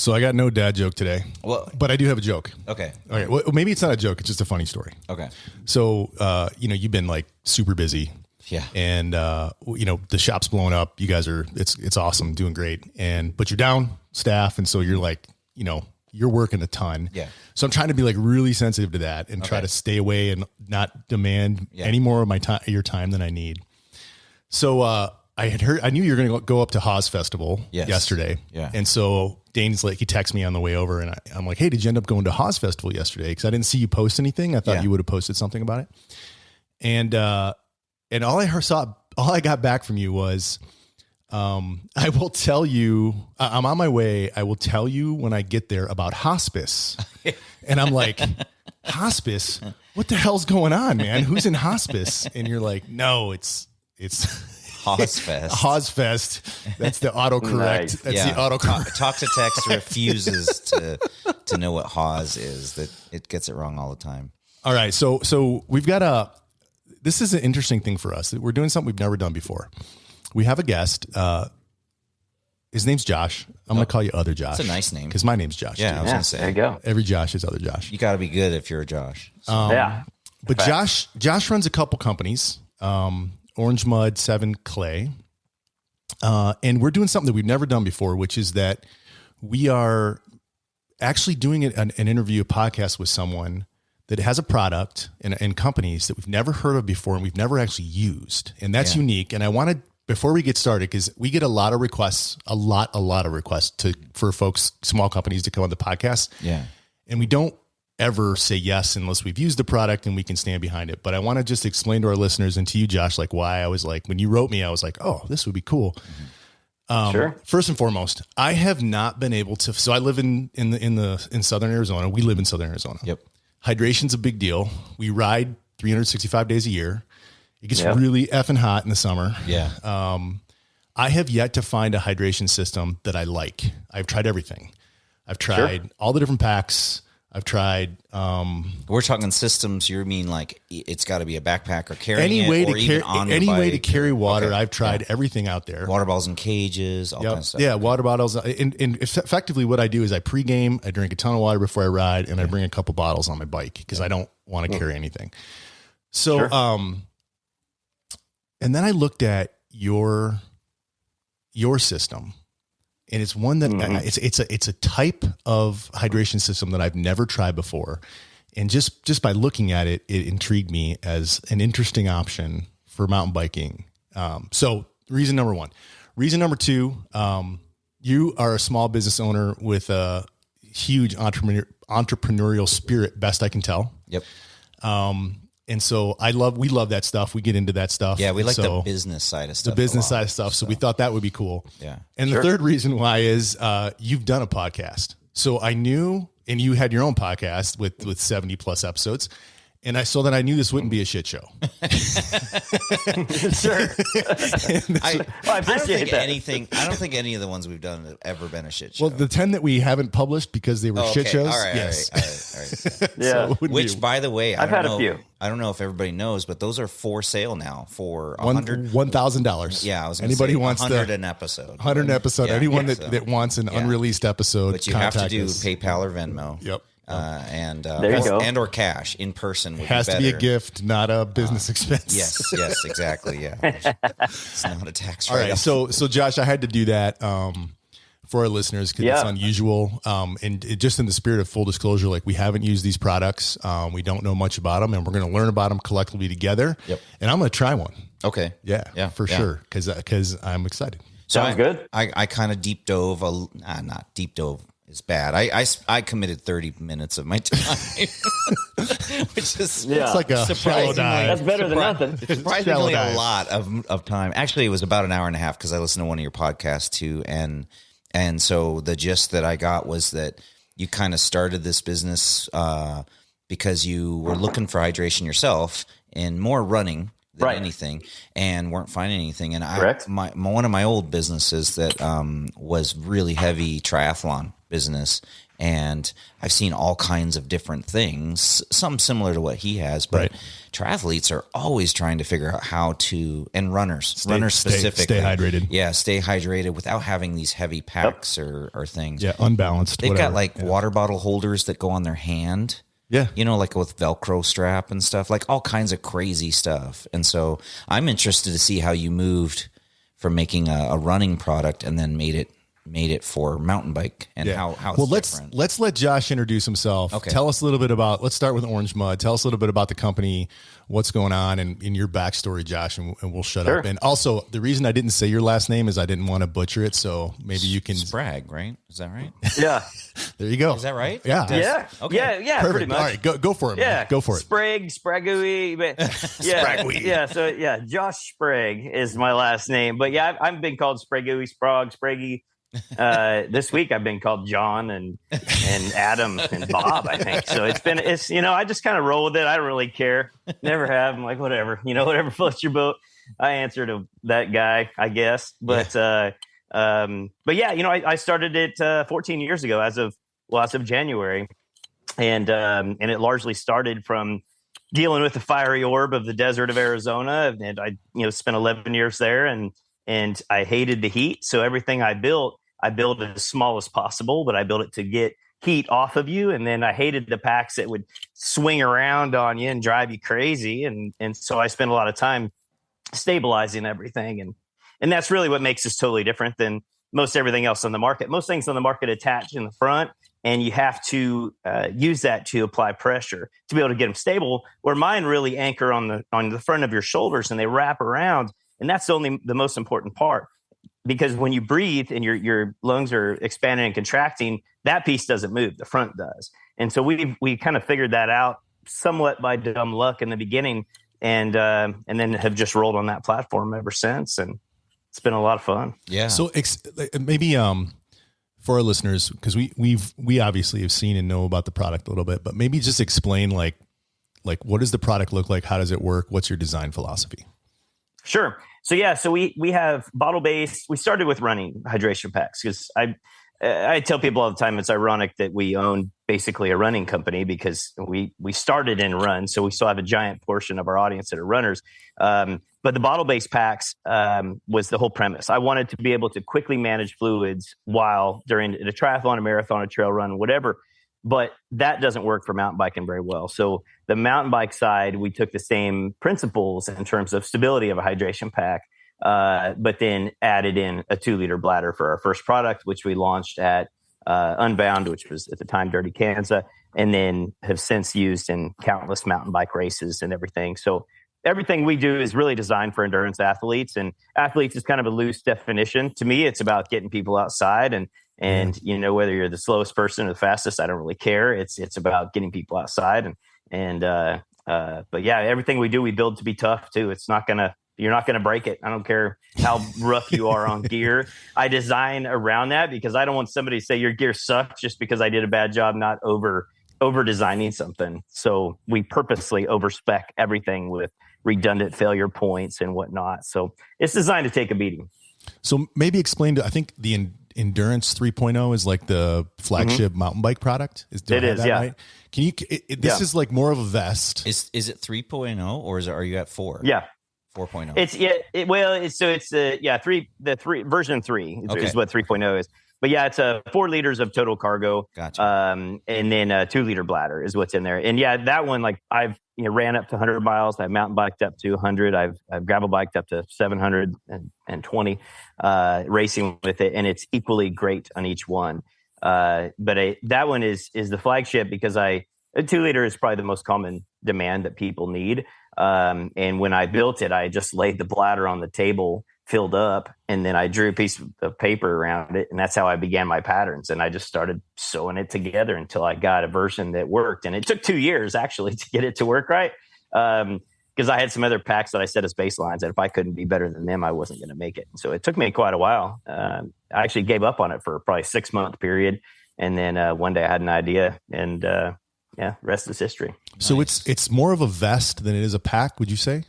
So I got no dad joke today, but I do have a joke. Okay. Well, maybe it's not a joke. It's just a funny story. Okay. So, you've been like super busy. Yeah. And, the shop's blowing up. You guys it's awesome, doing great. But you're down staff. And so you're like, you're working a ton. Yeah. So I'm trying to be like really sensitive to that and try to stay away and not demand any more of your time than I need. So, I knew you were going to go up to Haas Festival yesterday. Yeah. And so Dane's like, he texted me on the way over and I'm like, hey, did you end up going to Haas Festival yesterday? Cause I didn't see you post anything. I thought you would have posted something about it. And all I got back from you was, I will tell you, I'm on my way. I will tell you when I get there about hospice. And I'm like, hospice? What the hell's going on, man? Who's in hospice? And you're like, no, it's Hozfest. Hozfest. That's the autocorrect. Nice. That's the autocorrect. Talk to Text refuses to know what Haas is. That it gets it wrong all the time. All right. So we've got this is an interesting thing for us. We're doing something we've never done before. We have a guest. His name's Josh. I'm going to call you Other Josh. That's a nice name. Because my name's Josh. Yeah, I was going to say. There you go. Every Josh is Other Josh. You got to be good if you're a Josh. Yeah. But Josh runs a couple companies, Orange Mud, 7 Clay. And we're doing something that we've never done before, which is that we are actually doing an interview, a podcast with someone that has a product and companies that we've never heard of before and we've never actually used. And that's unique. And I wanted, before we get started, because we get a lot of requests, a lot of requests for folks, small companies to come on the podcast. Yeah. And we don't ever say yes unless we've used the product and we can stand behind it. But I want to just explain to our listeners and to you, Josh, like why I was like, when you wrote me, I was like, oh, this would be cool. Sure. First and foremost, I have not been able to. So I live in Southern Arizona. We live in Southern Arizona. Yep. Hydration's a big deal. We ride 365 days a year. It gets really effing hot in the summer. Yeah. I have yet to find a hydration system that I like. I've tried everything. I've tried all the different packs. I've tried. We're talking systems. You mean like it's got to be a backpack or carrying any way to carry water. Okay. I've tried everything out there. Water bottles in cages, all kinds of stuff. Yeah, water bottles. And effectively, what I do is I pregame. I drink a ton of water before I ride, and I bring a couple bottles on my bike because I don't want to carry anything. So, and then I looked at your system. And it's one that it's a type of hydration system that I've never tried before. And just by looking at it, it intrigued me as an interesting option for mountain biking. So reason number one. Reason number two, you are a small business owner with a huge entrepreneurial spirit, best I can tell. Yep. And so we love that stuff. We get into that stuff. Yeah, we like the business side of stuff. So we thought that would be cool. Yeah. And the third reason why is you've done a podcast. So I knew, and you had your own podcast with 70 plus episodes. And I knew this wouldn't be a shit show. Sure. I don't think any of the ones we've done have ever been a shit show. Well, the 10 that we haven't published because they were shit shows. All right, yes. All right. Yeah. So Which, by the way, I've had a few. I don't know if everybody knows, but those are for sale now for $1,000. Yeah, I was anybody say wants 100 an episode. 100 an episode. Yeah, Anyone that wants an unreleased episode, but you have to do us. PayPal or Venmo. Yep. And or cash in person would has be to be a gift, not a business expense. Yes, exactly. Yeah, it's not a tax. All right, so Josh, I had to do that for our listeners because it's unusual, and just in the spirit of full disclosure, like we haven't used these products, we don't know much about them, and we're going to learn about them collectively together. Yep. And I'm going to try one. Okay. Yeah, for sure, because I'm excited. Sounds good. I kind of deep dove. Not deep dove. Is bad. I committed 30 minutes of my time, which is it's like a shallow dive. That's better than nothing. It's surprisingly a lot of time. Actually, it was about an hour and a half because I listened to one of your podcasts too, and so the gist that I got was that you kind of started this business because you were looking for hydration yourself and more running than anything, and weren't finding anything. And one of my old businesses that was really heavy triathlon business, And I've seen all kinds of different things, some similar to what he has, but triathletes are always trying to figure out how to, and runners specifically. Stay hydrated. Yeah, stay hydrated without having these heavy packs or things. Yeah, unbalanced. They've got like water bottle holders that go on their hand. Yeah. You know, like with Velcro strap and stuff, like all kinds of crazy stuff. And so I'm interested to see how you moved from making a running product and then made it for mountain bike and how it's different. Let's let Josh introduce himself. Okay. Tell us a little bit about, let's start with Orange Mud. Tell us a little bit about the company, what's going on, and in your backstory, Josh, and we'll shut up. And also, the reason I didn't say your last name is I didn't want to butcher it, so maybe you can... Sprague, right? Is that right? Yeah. There you go. Is that right? Yeah. Yeah. Okay. Yeah. Perfect. Pretty much. All right, go for it. Yeah. Man. Go for it. Sprague. Yeah. So Josh Sprague is my last name, but yeah, I've been called Spraggy. This week I've been called John and Adam and Bob, I think. So it's I just kind of roll with it. I don't really care. Never have. I'm like, whatever, whatever floats your boat. I answer to that guy, I guess. But I started it 14 years ago as of January. And it largely started from dealing with the fiery orb of the desert of Arizona. And I spent 11 years there and I hated the heat. So everything I built it as small as possible, but I built it to get heat off of you. And then I hated the packs that would swing around on you and drive you crazy. And so I spent a lot of time stabilizing everything. And that's really what makes us totally different than most everything else on the market. Most things on the market attach in the front, and you have to use that to apply pressure to be able to get them stable, where mine really anchor on the front of your shoulders and they wrap around. And that's only the most important part. Because when you breathe and your lungs are expanding and contracting, that piece doesn't move. The front does. And so we kind of figured that out somewhat by dumb luck in the beginning, and then have just rolled on that platform ever since. And it's been a lot of fun. Yeah. So maybe for our listeners, because we obviously have seen and know about the product a little bit, but maybe just explain like what does the product look like? How does it work? What's your design philosophy? Sure. So we have bottle-based. We started with running hydration packs because I tell people all the time it's ironic that we own basically a running company because we started in run, so we still have a giant portion of our audience that are runners. But the bottle-based packs was the whole premise. I wanted to be able to quickly manage fluids while during a triathlon, a marathon, a trail run, whatever. But that doesn't work for mountain biking very well. So the mountain bike side, we took the same principles in terms of stability of a hydration pack, but then added in a 2-liter bladder for our first product, which we launched at Unbound, which was at the time Dirty Kansas, and then have since used in countless mountain bike races and everything. So everything we do is really designed for endurance athletes, and athletes is kind of a loose definition. To me, it's about getting people outside and whether you're the slowest person or the fastest, I don't really care. It's about getting people outside but yeah, everything we do, we build to be tough too. You're not gonna break it. I don't care how rough you are on gear. I design around that because I don't want somebody to say your gear sucks just because I did a bad job not over designing something. So we purposely overspec everything with redundant failure points and whatnot. So it's designed to take a beating. So maybe explain I think the Endurance 3.0 is like the flagship mountain bike product. It is, yeah. Right? Can you? This is like more of a vest. Is it 3.0 or are you at 4? Yeah, 4.0. It's version 3 is what 3.0 is. But yeah, it's 4 liters of total cargo. Gotcha. And then a 2-liter bladder is what's in there. And yeah, that one, like I've ran up to 100 miles. I've mountain biked up to 100. I've gravel biked up to 720 racing with it, and it's equally great on each one. But that one is the flagship because a 2-liter is probably the most common demand that people need. And when I built it, I just laid the bladder on the table, filled up, and then I drew a piece of paper around it, and that's how I began my patterns. And I just started sewing it together until I got a version that worked. And it took 2 years actually to get it to work right, because I had some other packs that I set as baselines, and if I couldn't be better than them, I wasn't going to make it. So it took me quite a while. I actually gave up on it for probably 6-month period, and then one day I had an idea, and rest is history. So nice. It's more of a vest than it is a pack, would you say?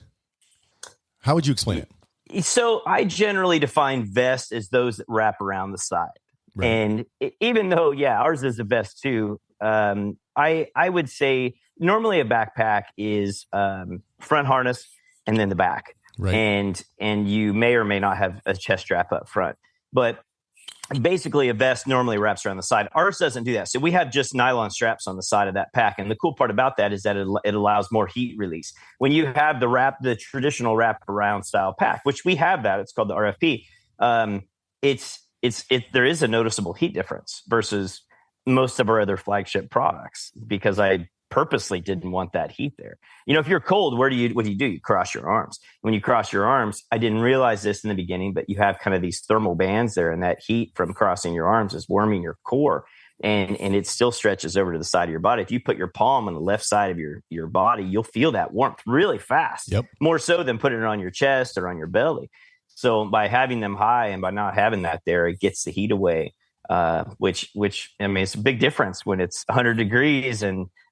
How would you explain it? So I generally define vest as those that wrap around the side. Right. And even though, ours is the best too. I would say normally a backpack is front harness and then the back. Right. And you may or may not have a chest strap up front, but basically a vest normally wraps around the side. Ours doesn't do that. So we have just nylon straps on the side of that pack. And the cool part about that is that it allows more heat release. When you have the traditional wrap around style pack, which we have that, it's called the RFP. There is a noticeable heat difference versus most of our other flagship products, because I purposely didn't want that heat there. If you're cold, what do you do? You cross your arms. When you cross your arms, I didn't realize this in the beginning, but you have kind of these thermal bands there, and that heat from crossing your arms is warming your core, and it still stretches over to the side of your body. If you put your palm on the left side of your body, you'll feel that warmth really fast. Yep. More so than putting it on your chest or on your belly. So by having them high and by not having that there, it gets the heat away. Which I mean, it's a big difference when it's 100 degrees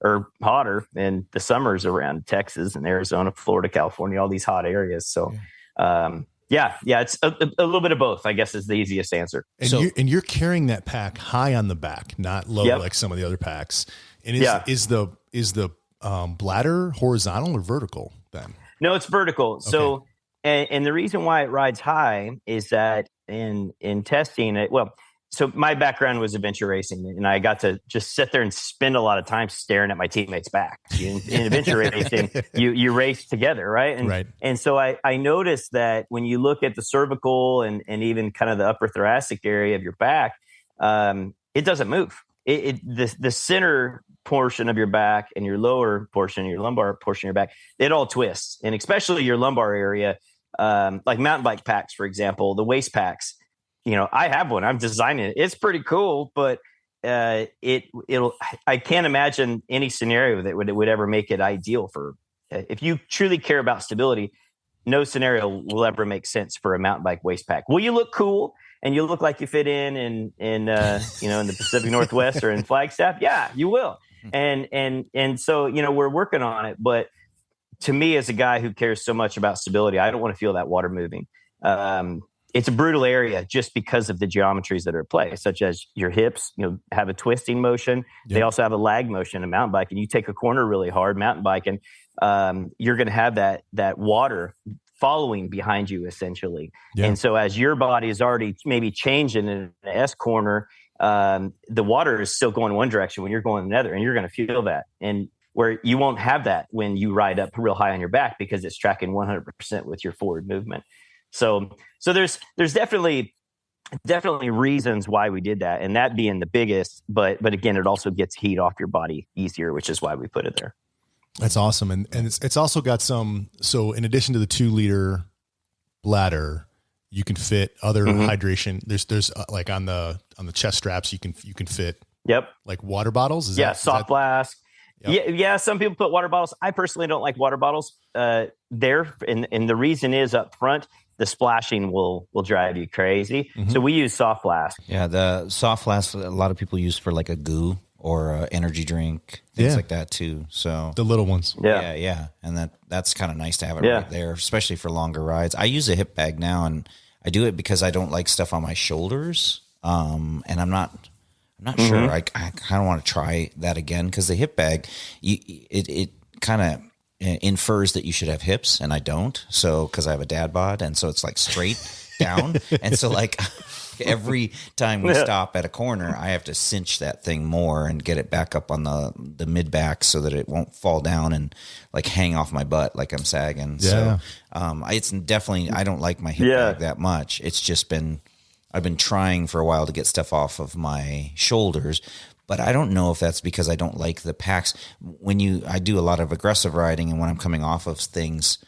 or hotter, and the summers around Texas and Arizona, Florida, California, all these hot areas. So, it's a little bit of both, I guess, is the easiest answer. And you're carrying that pack high on the back, not low like some of the other packs. And is the bladder horizontal or vertical then? No, it's vertical. Okay. So, and the reason why it rides high is that in testing it, so my background was adventure racing, and I got to just sit there and spend a lot of time staring at my teammates' back. In adventure racing, you race together, right? And so I noticed that when you look at the cervical and even kind of the upper thoracic area of your back, it doesn't move. The center portion of your back and your lower portion, your lumbar portion of your back, it all twists, and especially your lumbar area, like mountain bike packs, for example, the waist packs. I have one. I'm designing it. It's pretty cool, but I can't imagine any scenario that would ever make it ideal for. If you truly care about stability, no scenario will ever make sense for a mountain bike waist pack. Will you look cool and you look like you fit in the Pacific Northwest or in Flagstaff? Yeah, you will. And so we're working on it. But to me, as a guy who cares so much about stability, I don't want to feel that water moving. It's a brutal area just because of the geometries that are at play, such as your hips, have a twisting motion. Yep. They also have a lag motion in mountain bike, and you take a corner really hard mountain bike, and you're going to have that water following behind you essentially. Yeah. And so as your body is already maybe changing in an S corner, the water is still going one direction when you're going another, and you're going to feel that. And where you won't have that when you ride up real high on your back, because it's tracking 100% with your forward movement. So there's definitely reasons why we did that, and that being the biggest. But again, it also gets heat off your body easier, which is why we put it there. That's awesome, and it's also got some. So in addition to the 2-liter bladder, you can fit other hydration. There's like on the chest straps, you can fit. Yep. Like water bottles. Soft flask. Yep. Yeah. Some people put water bottles. I personally don't like water bottles. And the reason is up front, the splashing will drive you crazy. Mm-hmm. So we use soft flask. Yeah, the soft flask a lot of people use for like a goo or a energy drink, things like that too. So the little ones. Yeah. And that's kind of nice to have it right there, especially for longer rides. I use a hip bag now, and I do it because I don't like stuff on my shoulders. And I'm not sure. I kind of want to try that again, because the hip bag, it kind of infers that you should have hips, and I don't. So because I have a dad bod, and so it's like straight down, and so like every time we stop at a corner, I have to cinch that thing more and get it back up on the mid back so that it won't fall down and like hang off my butt like I'm sagging. Yeah. So it's definitely, I don't like my hip bag that much. It's just I've been trying for a while to get stuff off of my shoulders, but I don't know if that's because I don't like the packs. I do a lot of aggressive riding, and when I'm coming off of things,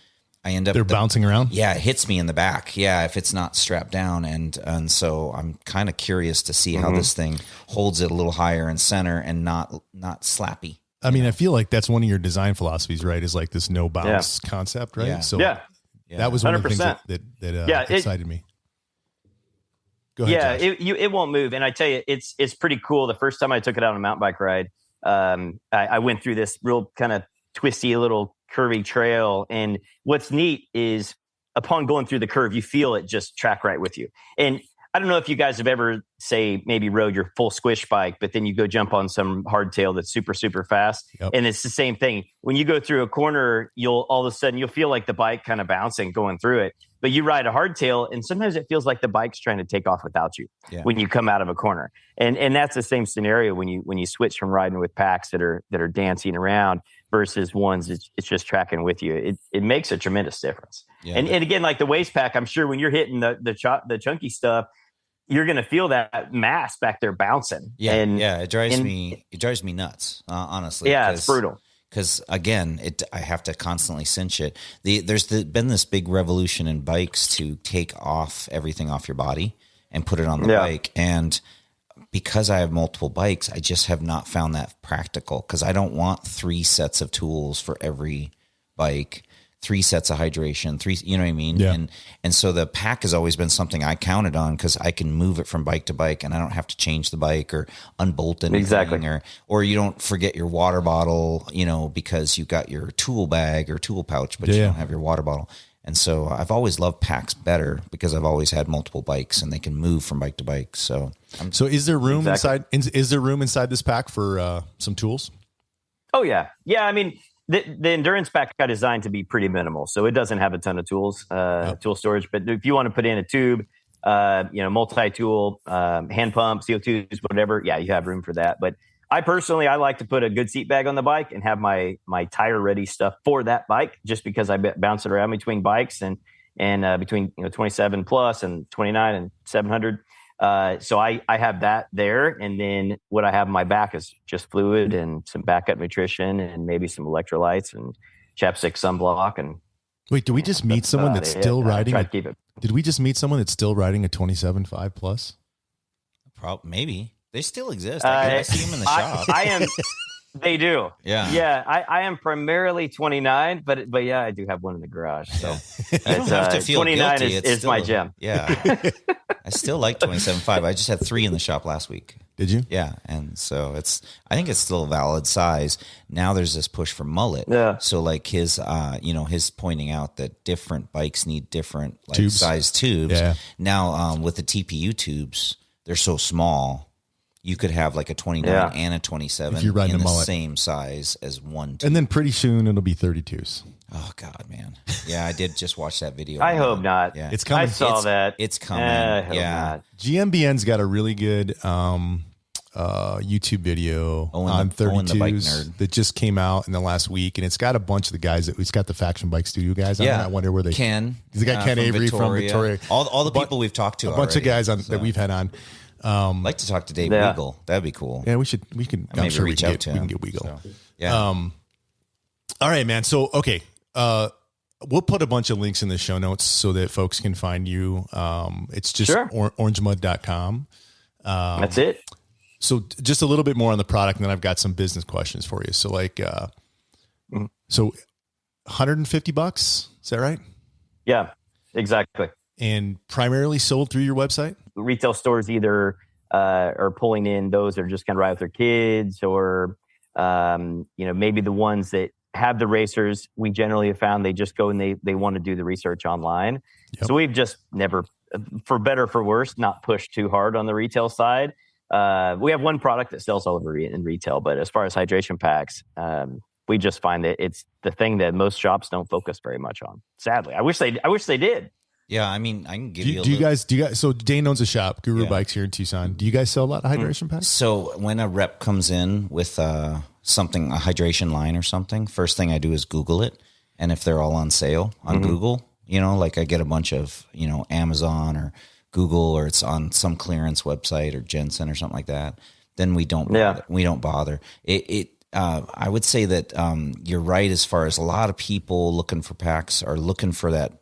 I end up... They're bouncing around? Yeah, it hits me in the back. Yeah, if it's not strapped down. And so I'm kind of curious to see how this thing holds it a little higher in center and not slappy. I mean, I feel like that's one of your design philosophies, right? Is like this no bounce concept, right? Yeah. So that was one 100%. Of the things that excited me. Go ahead, Josh. It won't move. And I tell you, it's pretty cool. The first time I took it out on a mountain bike ride, I went through this real kind of twisty little curvy trail. And what's neat is upon going through the curve, you feel it just track right with you. And I don't know if you guys have ever, say, maybe rode your full squish bike, but then you go jump on some hardtail that's super, super fast. Yep. And it's the same thing. When you go through a corner, you'll all of a sudden, you'll feel like the bike kind of bouncing going through it. But you ride a hardtail, and sometimes it feels like the bike's trying to take off without you when you come out of a corner. And that's the same scenario when you switch from riding with packs that are dancing around versus ones it's just tracking with you. It makes a tremendous difference. Yeah. And again, like the waist pack, I'm sure when you're hitting the chunky stuff, you're going to feel that mass back there bouncing. Yeah, it drives me nuts, honestly. Yeah, it's brutal. Because again, I have to constantly cinch it. There's been this big revolution in bikes to take off everything off your body and put it on the bike. And because I have multiple bikes, I just have not found that practical, because I don't want 3 sets of tools for every bike. 3 sets of hydration, you know what I mean? Yeah. And so the pack has always been something I counted on, because I can move it from bike to bike and I don't have to change the bike or unbolt anything. Exactly. Or you don't forget your water bottle, because you got your tool bag or tool pouch, but you don't have your water bottle. And so I've always loved packs better, because I've always had multiple bikes and they can move from bike to bike. So is there room inside? Is there room inside this pack for some tools? Oh yeah. Yeah. I mean, the endurance pack got designed to be pretty minimal, so it doesn't have a ton of tools, tool storage. But if you want to put in a tube, multi-tool, hand pump, CO2s, whatever, you have room for that. But I like to put a good seat bag on the bike and have my tire ready stuff for that bike, just because I bounce it around between bikes and between 27 plus and 29 and 700. So I have that there, and then what I have in my back is just fluid and some backup nutrition and maybe some electrolytes and chapstick, sunblock. And wait, did we just meet someone that's still riding? Did we just meet someone that's still riding a 27.5 plus? Maybe they still exist. I see them in the shop. I am. They do. Yeah. Yeah. I am primarily 29, but I do have one in the garage. So you don't have to feel 29 guilty. is my gem. Yeah. I still like 27.5. I just had 3 in the shop last week. Did you? Yeah. And so I think it's still a valid size. Now there's this push for mullet. Yeah. So like his pointing out that different bikes need different size tubes. Yeah. Now, with the TPU tubes, they're so small. You could have like a 29 and a 27 if you're riding in the mullet. Same size as one tube. And then pretty soon it'll be 32s. Oh God, man. Yeah, I did just watch that video. I hope not. Yeah. It's coming. I saw that. It's coming. I hope not. GMBN's got a really good YouTube video on 32s that just came out in the last week, and it's got a bunch of the guys it's got the Faction Bike Studio guys on it. I wonder where they He's got Ken Avery from Victoria. All the people we've talked to. A bunch of guys that we've had on. I'd like to talk to Dave Weagle. That'd be cool. Yeah, we can. I'm sure we can get Weagle. So, yeah. All right, man. So okay, we'll put a bunch of links in the show notes so that folks can find you. It's just orangemud.com. That's it. So just a little bit more on the product, and then I've got some business questions for you. So so $150, is that right? Yeah, exactly. And primarily sold through your website? Retail stores either are pulling in those that are just kind of ride with their kids, or maybe the ones that have the racers. We generally have found they just go and they want to do the research online. Yep. So we've just never, for better or for worse, not pushed too hard on the retail side. We have one product that sells all over in retail, but as far as hydration packs, we just find that it's the thing that most shops don't focus very much on. Sadly, I wish they did. Yeah, I mean, I can give you. Do you guys? So Dane owns a shop, Guru Bikes, here in Tucson. Do you guys sell a lot of hydration packs? So when a rep comes in with a hydration line or something, first thing I do is Google it, and if they're all on sale on Google, like I get a bunch of Amazon or Google, or it's on some clearance website or Jensen or something like that, then we don't bother. We don't bother. I would say that you're right as far as a lot of people looking for packs are looking for that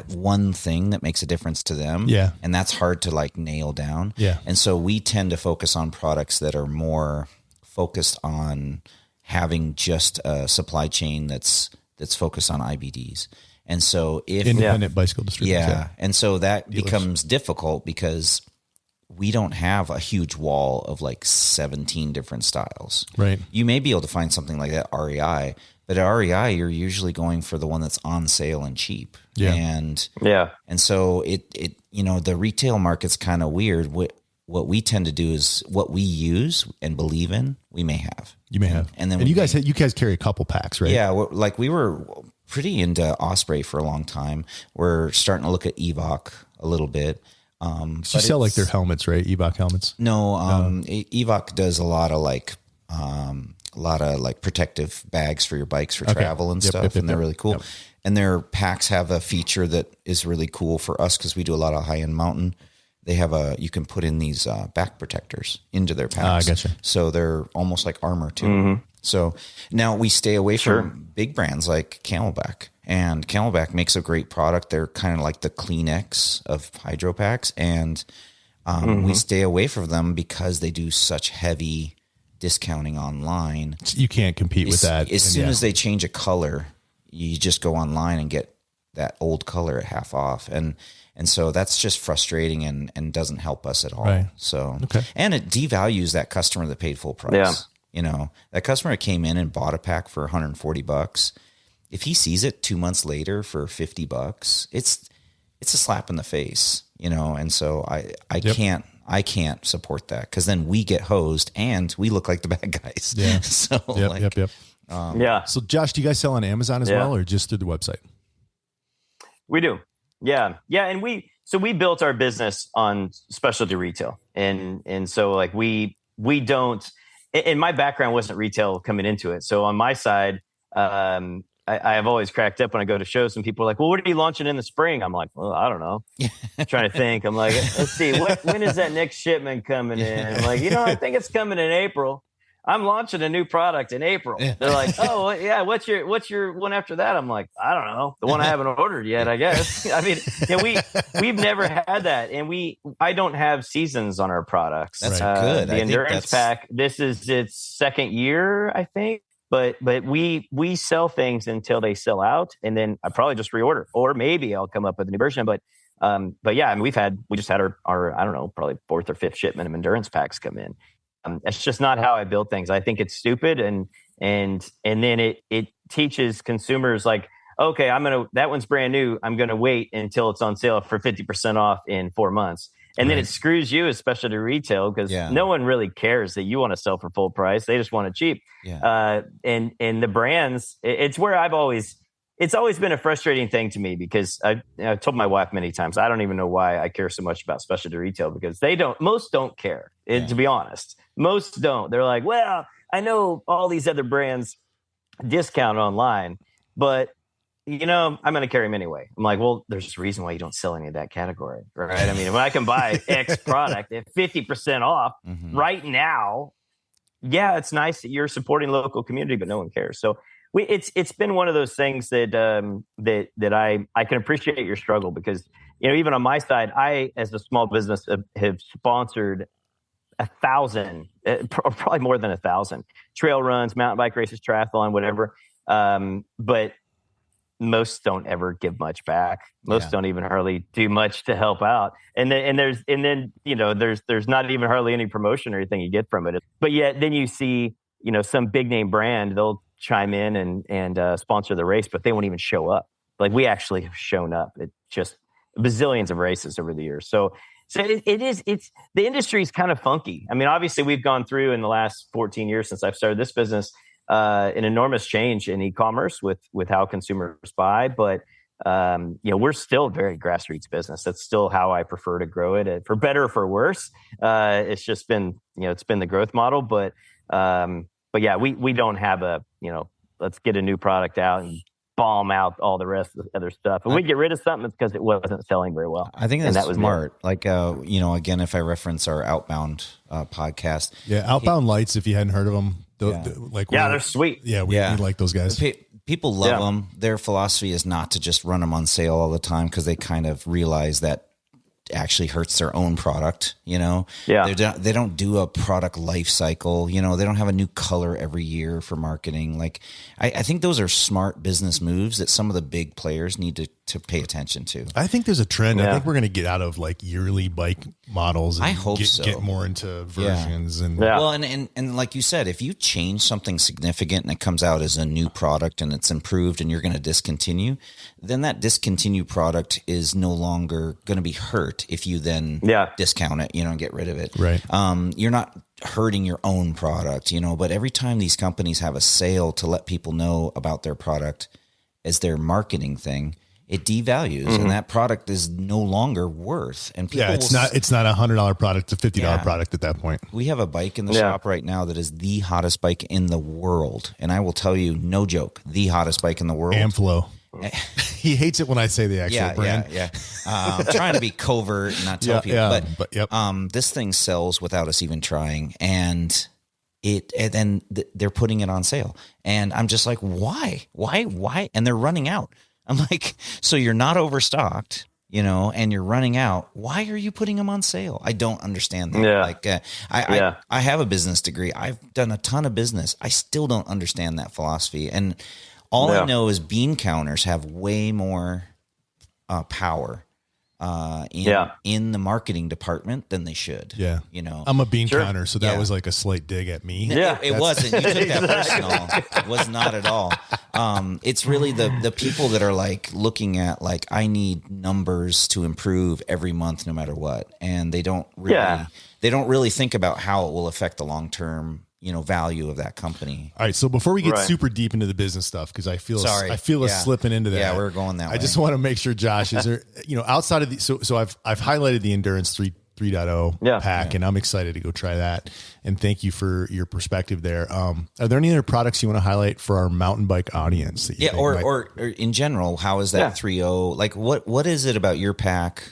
one thing that makes a difference to them. Yeah. And that's hard to nail down. Yeah. And so we tend to focus on products that are more focused on having just a supply chain that's focused on IBDs. And so if independent bicycle distributors. And so that becomes difficult because we don't have a huge wall of 17 different styles. Right. You may be able to find something like that REI, But at REI, you're usually going for the one that's on sale and cheap. Yeah. And so it the retail market's kind of weird. What we tend to do is what we use and believe in, we may have. You may have. And then you guys carry a couple packs, right? Yeah. We were pretty into Osprey for a long time. We're starting to look at Evoc a little bit. You sell like their helmets, right? Evoc helmets. No, Evoc does a lot of protective bags for your bikes for travel and stuff. And they're really cool. Yep. And their packs have a feature that is really cool for us because we do a lot of high end mountain. They have you can put in these back protectors into their packs. I gotcha. So they're almost like armor too. Mm-hmm. So now we stay away from big brands like Camelback. And Camelback makes a great product. They're kind of like the Kleenex of hydro packs. And we stay away from them because they do such heavy discounting online. You can't compete with that. As soon as they change a color, you just go online and get that old color at half off. And so that's just frustrating and doesn't help us at all. Right. So, and it devalues that customer that paid full price. Yeah. You know, that customer that came in and bought a pack for $140. If he sees it 2 months later for $50, it's a slap in the face, you know? And so I can't support that because then we get hosed and we look like the bad guys. Yeah. So So Josh, do you guys sell on Amazon as well or just through the website? We do. Yeah. Yeah. And we built our business on specialty retail. And so like we don't, and my background wasn't retail coming into it. So on my side, I have always cracked up when I go to shows and people are like, well, what are you launching in the spring? I'm like, well, I don't know. Trying to think. I'm like, let's see, when is that next shipment coming in? I'm like, I think it's coming in April. I'm launching a new product in April. Yeah. They're like, oh yeah, what's your one after that? I'm like, I don't know. The one I haven't ordered yet, I guess. I mean, we've never had that. And I don't have seasons on our products. That's good. The Endurance Pack, this is its second year, I think. But we sell things until they sell out, and then I probably just reorder, or maybe I'll come up with a new version. But yeah, I mean, we just had our I don't know, probably fourth or fifth shipment of Endurance Packs come in. It's just not how I build things. I think it's stupid, and then it teaches consumers like, okay, that one's brand new. I'm gonna wait until it's on sale for 50% off in 4 months. And then it screws you, especially to retail, because no one really cares that you want to sell for full price. They just want it cheap. Yeah. And the brands, it's where it's always been a frustrating thing to me because I told my wife many times, I don't even know why I care so much about specialty retail because most don't care. To be honest, most don't. They're like, well, I know all these other brands discount online, but I'm going to carry them anyway. I'm like, well, there's a reason why you don't sell any of that category, right? I mean, when I can buy X product at 50% off right now, yeah, it's nice that you're supporting local community, but no one cares. So it's been one of those things that I can appreciate your struggle because, even on my side, I, as a small business, have sponsored 1,000, or probably more than 1,000 trail runs, mountain bike races, triathlon, whatever. But most don't ever give much back. Most don't even hardly do much to help out. And then there's not even hardly any promotion or anything you get from it. But yet then you see, some big name brand, they'll chime in and sponsor the race, but they won't even show up. Like we actually have shown up at just bazillions of races over the years. So it's the industry is kind of funky. I mean, obviously we've gone through in the last 14 years since I've started this business, an enormous change in e-commerce with how consumers buy, but we're still a very grassroots business. That's still how I prefer to grow it, for better or for worse. It's just been, it's been the growth model, but yeah, we don't have let's get a new product out and bomb out all the rest of the other stuff. And we get rid of something, it's because it wasn't selling very well. I think that was smart. Like, again, if I reference our Outbound podcast. Yeah, Outbound Lights, if you hadn't heard of them. They're sweet. Yeah, we like those guys. People love them. Their philosophy is not to just run them on sale all the time because they kind of realize that actually hurts their own product. Yeah. They don't do a product life cycle. They don't have a new color every year for marketing. Like I think those are smart business moves that some of the big players need to pay attention to. I think there's a trend. I think we're going to get out of like yearly bike models. And I hope get more into versions. And well, and like you said, if you change something significant and it comes out as a new product and it's improved and you're going to discontinue, then that discontinued product is no longer going to be hurt if you then discount it, and get rid of it. Right. You're not hurting your own product, but every time these companies have a sale to let people know about their product as their marketing thing, it devalues and that product is no longer worth. And people it's not a $100 product, it's a $50 product at that point. We have a bike in the shop right now that is the hottest bike in the world. And I will tell you, no joke, the hottest bike in the world. Amflow. He hates it when I say the actual brand. I'm trying to be covert and not tell people, but this thing sells without us even trying. And then they're putting it on sale. And I'm just like, why? And they're running out. I'm like, so you're not overstocked, and you're running out. Why are you putting them on sale? I don't understand that. Yeah. Like, I have a business degree. I've done a ton of business. I still don't understand that philosophy. And all I know is bean counters have way more power in the marketing department than they should. Yeah. I'm a bean counter, so that was like a slight dig at me. Yeah, it wasn't. You took that personal. It was not at all. It's really the people that are like looking at like, I need numbers to improve every month no matter what. And they don't really think about how it will affect the long-term value of that company. All right. So before we get super deep into the business stuff, because I feel us slipping into that. Yeah, we're going that way. I just want to make sure, Josh, is there, outside of the, so I've highlighted the Endurance 3.0 pack, and I'm excited to go try that. And thank you for your perspective there. Are there any other products you want to highlight for our mountain bike audience? That you think or in general, how is that 3.0? Like what is it about your pack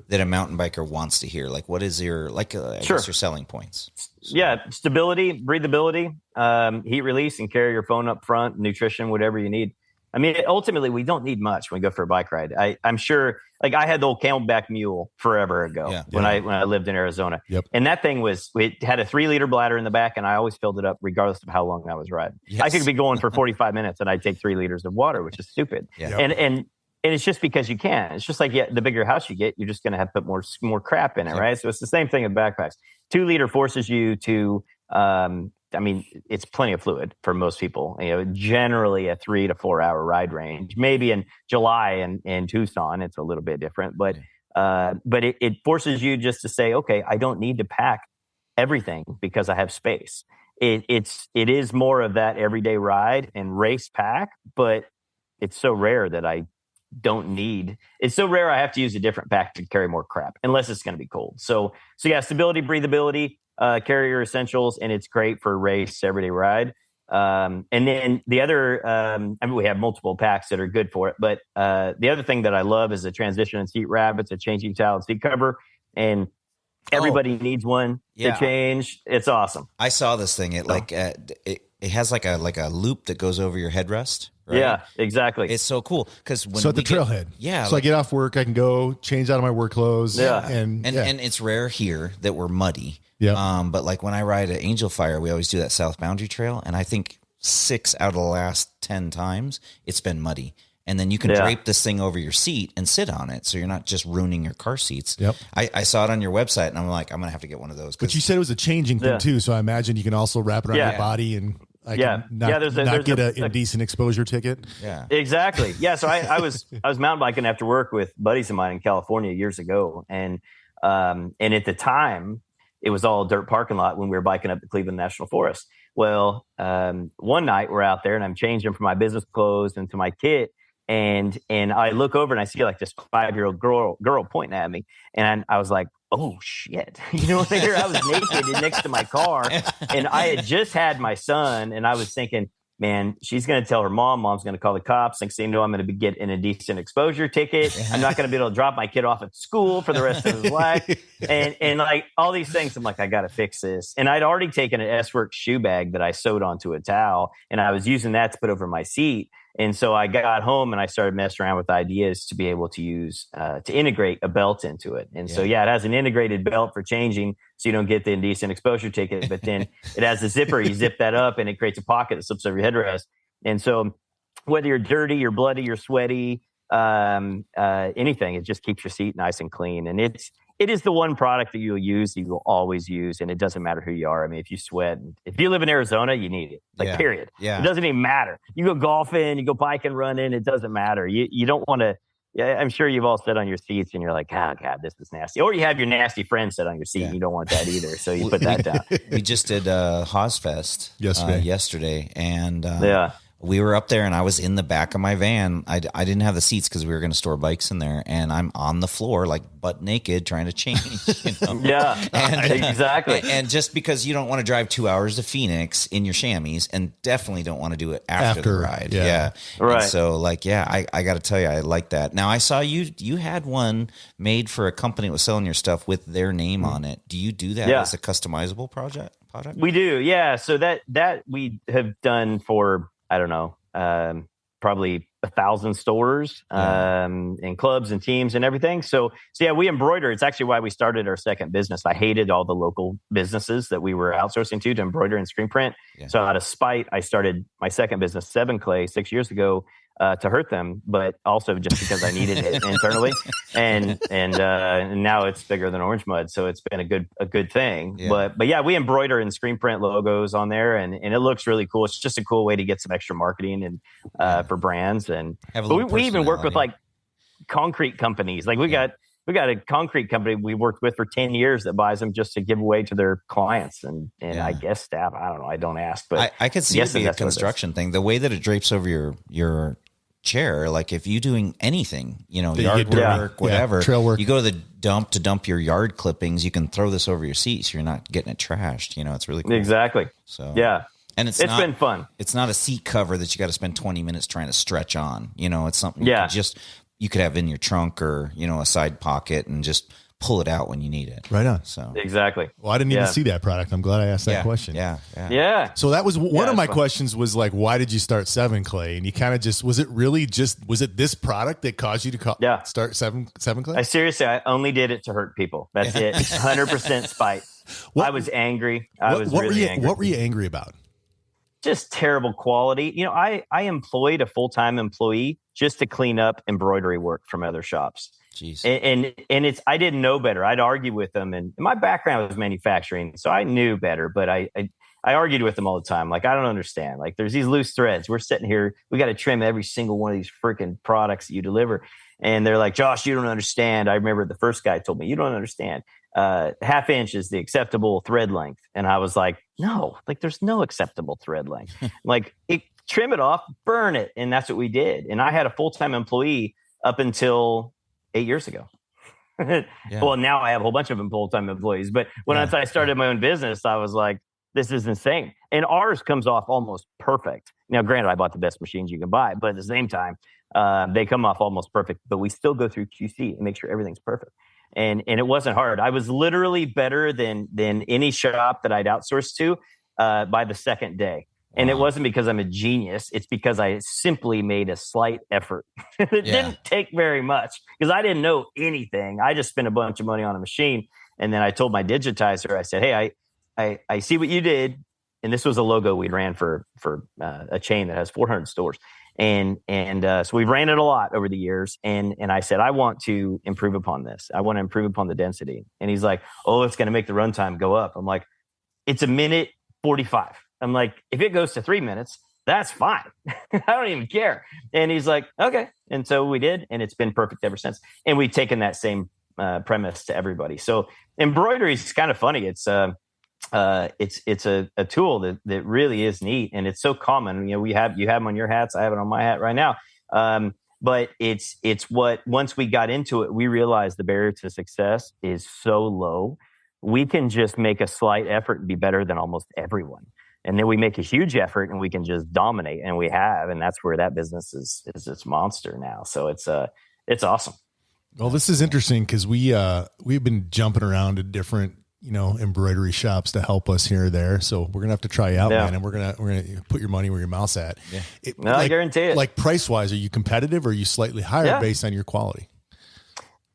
that a mountain biker wants to hear? Like, what is your, I guess your selling points? Yeah. Stability, breathability, heat release, and carry your phone up front, nutrition, whatever you need. I mean, ultimately we don't need much when we go for a bike ride. I'm sure, like I had the old Camelback Mule forever ago when I lived in Arizona. Yep. And that thing it had a 3-liter bladder in the back, and I always filled it up regardless of how long I was riding. Yes. I could be going for 45 minutes and I'd take 3 liters of water, which is stupid. Yeah. And it's just because you can. It's just like the bigger house you get, you're just going to have to put more crap in it, right? So it's the same thing with backpacks. 2-liter forces you to, it's plenty of fluid for most people. Generally a 3 to 4 hour ride range. Maybe in July in Tucson, it's a little bit different, but it forces you just to say, okay, I don't need to pack everything because I have space. It is more of that everyday ride and race pack, but it's so rare that it's so rare I have to use a different pack to carry more crap unless it's going to be cold. So yeah, stability, breathability, carry your essentials, and it's great for race, everyday ride. And then the other, we have multiple packs that are good for it, but the other thing that I love is a transition and seat wrap. It's a changing towel and seat cover, and everybody needs one to change. It's awesome. I saw this thing. It has like a loop that goes over your headrest. Right? Yeah, exactly. It's so cool because at the trailhead, so I get off work, I can go change out of my work clothes. And it's rare here that we're muddy. Yeah. But like when I ride at Angel Fire, we always do that South Boundary Trail, and I think 6 out of the last 10 times it's been muddy. And then you can drape this thing over your seat and sit on it, so you're not just ruining your car seats. Yep. I saw it on your website, and I'm like, I'm gonna have to get one of those. But you said it was a changing thing too, so I imagine you can also wrap it around your body and. There's get an indecent exposure ticket. Yeah, exactly. Yeah, so I was mountain biking after work with buddies of mine in California years ago, and at the time it was all a dirt parking lot when we were biking up the Cleveland National Forest. Well, one night we're out there and I'm changing from my business clothes into my kit, and I look over and I see like this 5-year-old girl pointing at me, and I was like, oh shit. Here I was naked next to my car, and I had just had my son, and I was thinking, man, she's going to tell her mom's going to call the cops. Next thing you know, I'm going to get an indecent exposure ticket. I'm not going to be able to drop my kid off at school for the rest of his life. And like all these things, I'm like, I got to fix this. And I'd already taken an S-Works shoe bag that I sewed onto a towel, and I was using that to put over my seat. And so I got home and I started messing around with ideas to be able to use, to integrate a belt into it. And so, it has an integrated belt for changing so you don't get the indecent exposure ticket, but then it has a zipper. You zip that up and it creates a pocket that slips over your headrest. And so whether you're dirty, you're bloody, you're sweaty, anything, it just keeps your seat nice and clean. And it is the one product that you will always use. And it doesn't matter who you are. I mean, if you sweat, if you live in Arizona, you need it, period. Yeah. It doesn't even matter. You go golfing, you go biking, running, it doesn't matter. You don't want to, I'm sure you've all sat on your seats and you're like, oh God, this is nasty. Or you have your nasty friend sit on your seat and you don't want that either. So you put that down. We just did Hozfest yesterday. And we were up there and I was in the back of my van. I didn't have the seats because we were going to store bikes in there. And I'm on the floor, like butt naked, trying to change. Exactly. And just because you don't want to drive 2 hours to Phoenix in your chamois, and definitely don't want to do it after the ride. Yeah. Right. And so I got to tell you, I like that. Now I saw you had one made for a company that was selling your stuff with their name on it. Do you do that as a customizable product? We do. Yeah. So that we have done for, I don't know, probably 1,000 stores, and clubs and teams and everything. So we embroider. It's actually why we started our second business. I hated all the local businesses that we were outsourcing to embroider and screen print. Yeah. So out of spite, I started my second business, 7 Clay, 6 years ago, to hurt them, but also just because I needed it internally. And now it's bigger than Orange Mud. So it's been a good thing. Yeah. But yeah, we embroider and screen print logos on there and it looks really cool. It's just a cool way to get some extra marketing and for brands. And we even work with like concrete companies. Like we got a concrete company we worked with for 10 years that buys them just to give away to their clients and I guess staff. I don't know. I don't ask, but I could see it being a construction thing. The way that it drapes over your chair, like if you doing anything, yard work, whatever, trail work, you go to the dump to dump your yard clippings, you can throw this over your seat so you're not getting it trashed. It's really cool. Exactly. So and it's been fun. It's not a seat cover that you got to spend 20 minutes trying to stretch on. It's something you could have in your trunk or a side pocket and just pull it out when you need it. Right on. So exactly. Well, I didn't even see that product. I'm glad I asked that question. Yeah. So that was one of my questions was like, why did you start 7 Clay? And you kind of was it this product that caused you to start 7 Clay? I only did it to hurt people. That's it. 100% spite. I was angry. What were you angry about? Just terrible quality. I employed a full-time employee just to clean up embroidery work from other shops. Jeez. And I didn't know better. I'd argue with them, and my background was manufacturing, so I knew better. But I argued with them all the time. Like, I don't understand. Like, there's these loose threads. We're sitting here. We got to trim every single one of these freaking products that you deliver. And they're like, Josh, you don't understand. I remember the first guy told me, you don't understand. 1/2 inch is the acceptable thread length. And I was like, no, like there's no acceptable thread length. Trim it off, burn it. And that's what we did. And I had a full-time employee up until 8 years ago. Well, now I have a whole bunch of full-time employees. But when I started my own business, I was like, this is insane. And ours comes off almost perfect. Now, granted, I bought the best machines you can buy, but at the same time, they come off almost perfect. But we still go through QC and make sure everything's perfect. And it wasn't hard. I was literally better than any shop that I'd outsourced to by the second day. And it wasn't because I'm a genius. It's because I simply made a slight effort. It didn't take very much because I didn't know anything. I just spent a bunch of money on a machine. And then I told my digitizer, I said, hey, I see what you did. And this was a logo we ran for a chain that has 400 stores. And so we ran it a lot over the years. And I said, I want to improve upon this. I want to improve upon the density. And he's like, oh, it's going to make the runtime go up. I'm like, it's 1:45. I'm like, if it goes to 3 minutes, that's fine. I don't even care. And he's like, okay. And so we did, and it's been perfect ever since. And we've taken that same premise to everybody. So embroidery is kind of funny. It's a tool that really is neat, and it's so common. You have them on your hats. I have it on my hat right now. But it's what once we got into it, we realized the barrier to success is so low. We can just make a slight effort and be better than almost everyone. And then we make a huge effort and we can just dominate, and we have, and that's where that business is this monster now. So it's awesome. Well, this is interesting because we've been jumping around to different embroidery shops to help us here or there. So we're gonna have to try you out, man, and we're gonna put your money where your mouth's at. Yeah. I guarantee it. Like price wise, are you competitive or are you slightly higher based on your quality?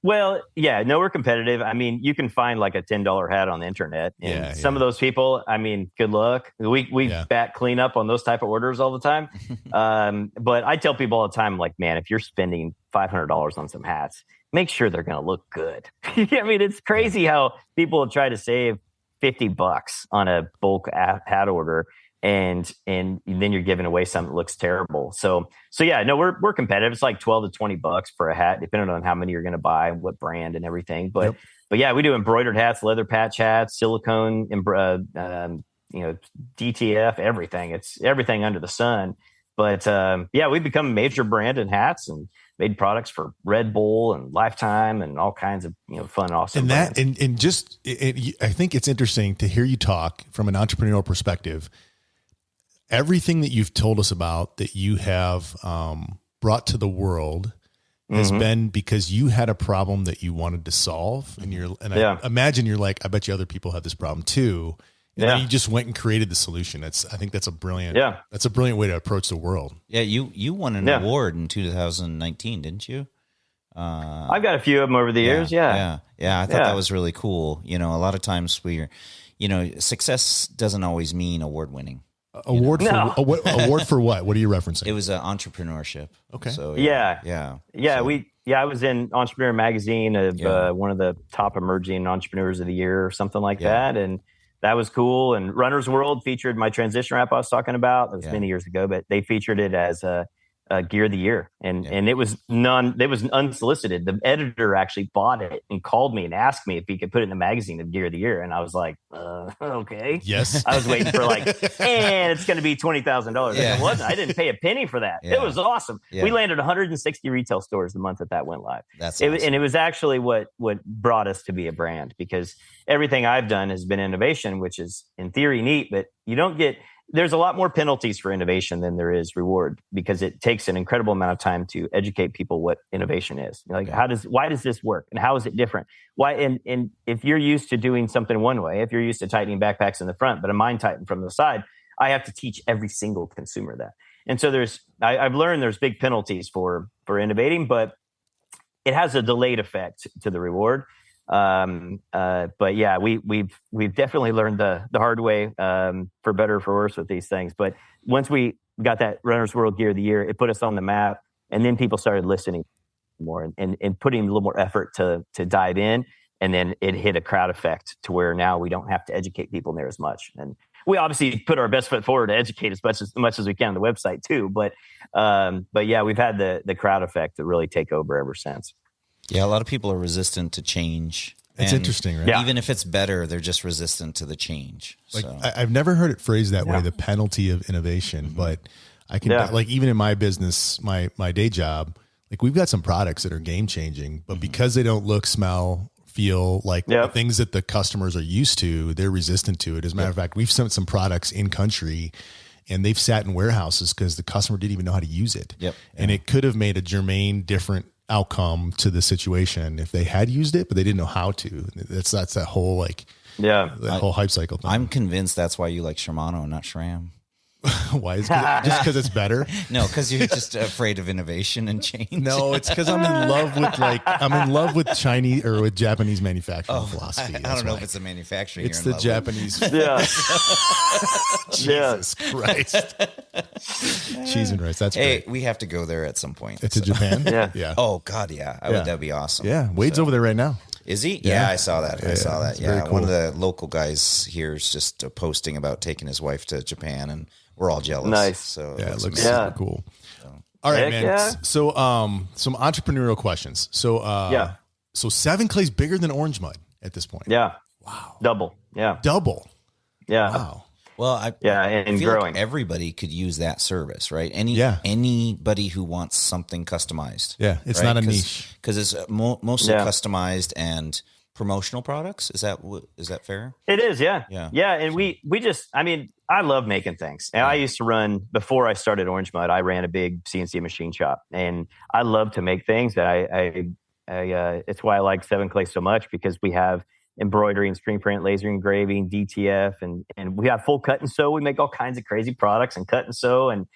Well, yeah, no, we're competitive. I mean, you can find like a $10 hat on the internet, and some of those people, I mean, good luck. We back clean up on those type of orders all the time. But I tell people all the time, like, man, if you're spending $500 on some hats, make sure they're going to look good. I mean, it's crazy how people try to save $50 on a bulk hat order. And then you're giving away something that looks terrible. So yeah, no, we're competitive. It's like $12 to $20 for a hat, depending on how many you're going to buy, what brand and everything. But yeah, we do embroidered hats, leather patch hats, silicone, DTF, everything. It's everything under the sun. But yeah, we've become a major brand in hats and made products for Red Bull and Lifetime and all kinds of fun, awesome. And that brands. I think it's interesting to hear you talk from an entrepreneurial perspective. Everything that you've told us about that you have brought to the world has been because you had a problem that you wanted to solve. And I imagine you're like, I bet you other people have this problem too. And then you just went and created the solution. I think that's a brilliant way to approach the world. Yeah. You won an award in 2019, didn't you? I've got a few of them over the years. Yeah. I thought that was really cool. A lot of times success doesn't always mean award winning. Award for what? What are you referencing? It was entrepreneurship. Okay. So I was in Entrepreneur Magazine of one of the top emerging entrepreneurs of the year or something like that, and that was cool. And Runner's World featured my transition wrap I was talking about. It was many years ago, but they featured it as a Gear of the Year, and it was unsolicited. The editor actually bought it and called me and asked me if he could put it in the magazine of Gear of the Year, and I was like, okay. Yes. I was waiting for and it's going to be $20,000. It wasn't. I didn't pay a penny for that. It was awesome. We landed 160 retail stores the month that went live. That's awesome. And it was actually what brought us to be a brand, because everything I've done has been innovation, which is in theory neat, but you don't get. There's a lot more penalties for innovation than there is reward, because it takes an incredible amount of time to educate people what innovation is. Why does this work and how is it different? Why? And if you're used to doing something one way, if you're used to tightening backpacks in the front, but a mine tighten from the side, I have to teach every single consumer that. And so I've learned there's big penalties for innovating, but it has a delayed effect to the reward. But yeah, we've definitely learned the hard way, for better or for worse with these things. But once we got that Runner's World Gear of the Year, it put us on the map, and then people started listening more and putting a little more effort to dive in. And then it hit a crowd effect to where now we don't have to educate people near as much. And we obviously put our best foot forward to educate as much as we can on the website too. But yeah, we've had the crowd effect to really take over ever since. Yeah, a lot of people are resistant to change. It's interesting, right? Yeah. Even if it's better, they're just resistant to the change. I've never heard it phrased that way, the penalty of innovation, but I can even in my business, my day job, we've got some products that are game changing, but because they don't look, smell, feel like the things that the customers are used to, they're resistant to it. As a matter of fact, we've sent some products in country and they've sat in warehouses because the customer didn't even know how to use it. And it could have made a germane different outcome to the situation if they had used it, but they didn't know how to. That's that whole whole hype cycle thing. I'm convinced that's why you like Shimano, not SRAM. Why is it just because it's better? No, because you're just afraid of innovation and change. No, it's because I'm in love with Chinese or with Japanese manufacturing philosophy. I don't know if it's the manufacturing. It's the Japanese. Jesus Christ. Cheese and rice. That's great. We have to go there at some point. To Japan? Yeah. Oh God, yeah. That'd be awesome. Yeah, Wade's over there right now. Is he? Yeah, I saw that. I saw that. Yeah, cool. One of the local guys here is just posting about taking his wife to Japan, and we're all jealous. Nice. So it looks super cool. All right, man. Yeah. So, some entrepreneurial questions. So, so 7 Clay's bigger than Orange Mud at this point. Yeah. Wow. Double. Yeah. Double. Yeah. Wow. Well, I and feel growing. like everybody could use that service, right? Anybody who wants something customized. Yeah, it's not a niche because it's mostly customized and promotional products. Is that fair? It is, yeah. And we just, I love making things. And I used to run, before I started Orange Mud, I ran a big CNC machine shop, and I love to make things. That it's why I like 7 Clay so much, because we have embroidery and screen print, laser engraving, DTF, and we have full cut and sew. We make all kinds of crazy products and cut and sew, and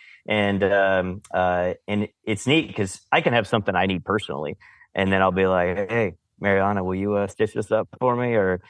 it's neat because I can have something I need personally, and then I'll be like, hey, Mariana, will you stitch this up for me? Or,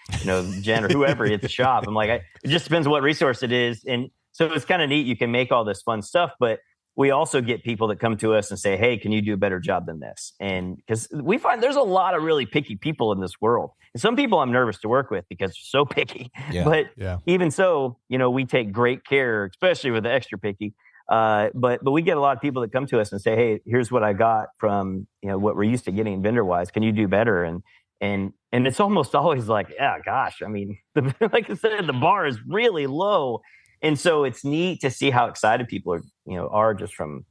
Jen or whoever at the shop. I'm like, it just depends what resource it is. And so it's kind of neat. You can make all this fun stuff, but we also get people that come to us and say, hey, can you do a better job than this? And because we find there's a lot of really picky people in this world. And some people I'm nervous to work with because they're so picky. Yeah. But even so, we take great care, especially with the extra picky. But we get a lot of people that come to us and say, hey, here's what I got from, what we're used to getting vendor wise. Can you do better? And it's almost always like, yeah, gosh, I mean, like I said, the bar is really low. And so it's neat to see how excited people are just from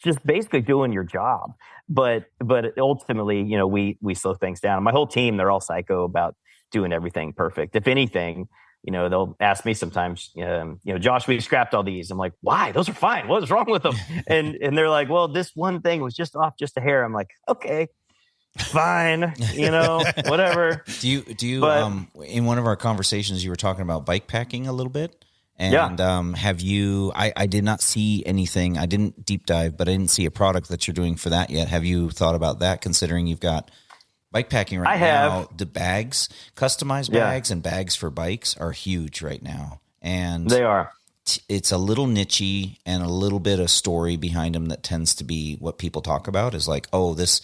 just basically doing your job. But ultimately, we slow things down. My whole team, they're all psycho about doing everything perfect. If anything, they'll ask me sometimes, Josh, we scrapped all these. I'm like, why? Those are fine. What's wrong with them? And they're like, well, this one thing was just off just a hair. I'm like, okay, fine, whatever. Do you but, in one of our conversations, you were talking about bike packing a little bit. And have you, I did not see anything. I didn't deep dive, but I didn't see a product that you're doing for that yet. Have you thought about that, considering you've got bike packing right now? The bags, customized bags and bags for bikes are huge right now. And they are. It's a little niche-y and a little bit of story behind them that tends to be what people talk about is like, oh, this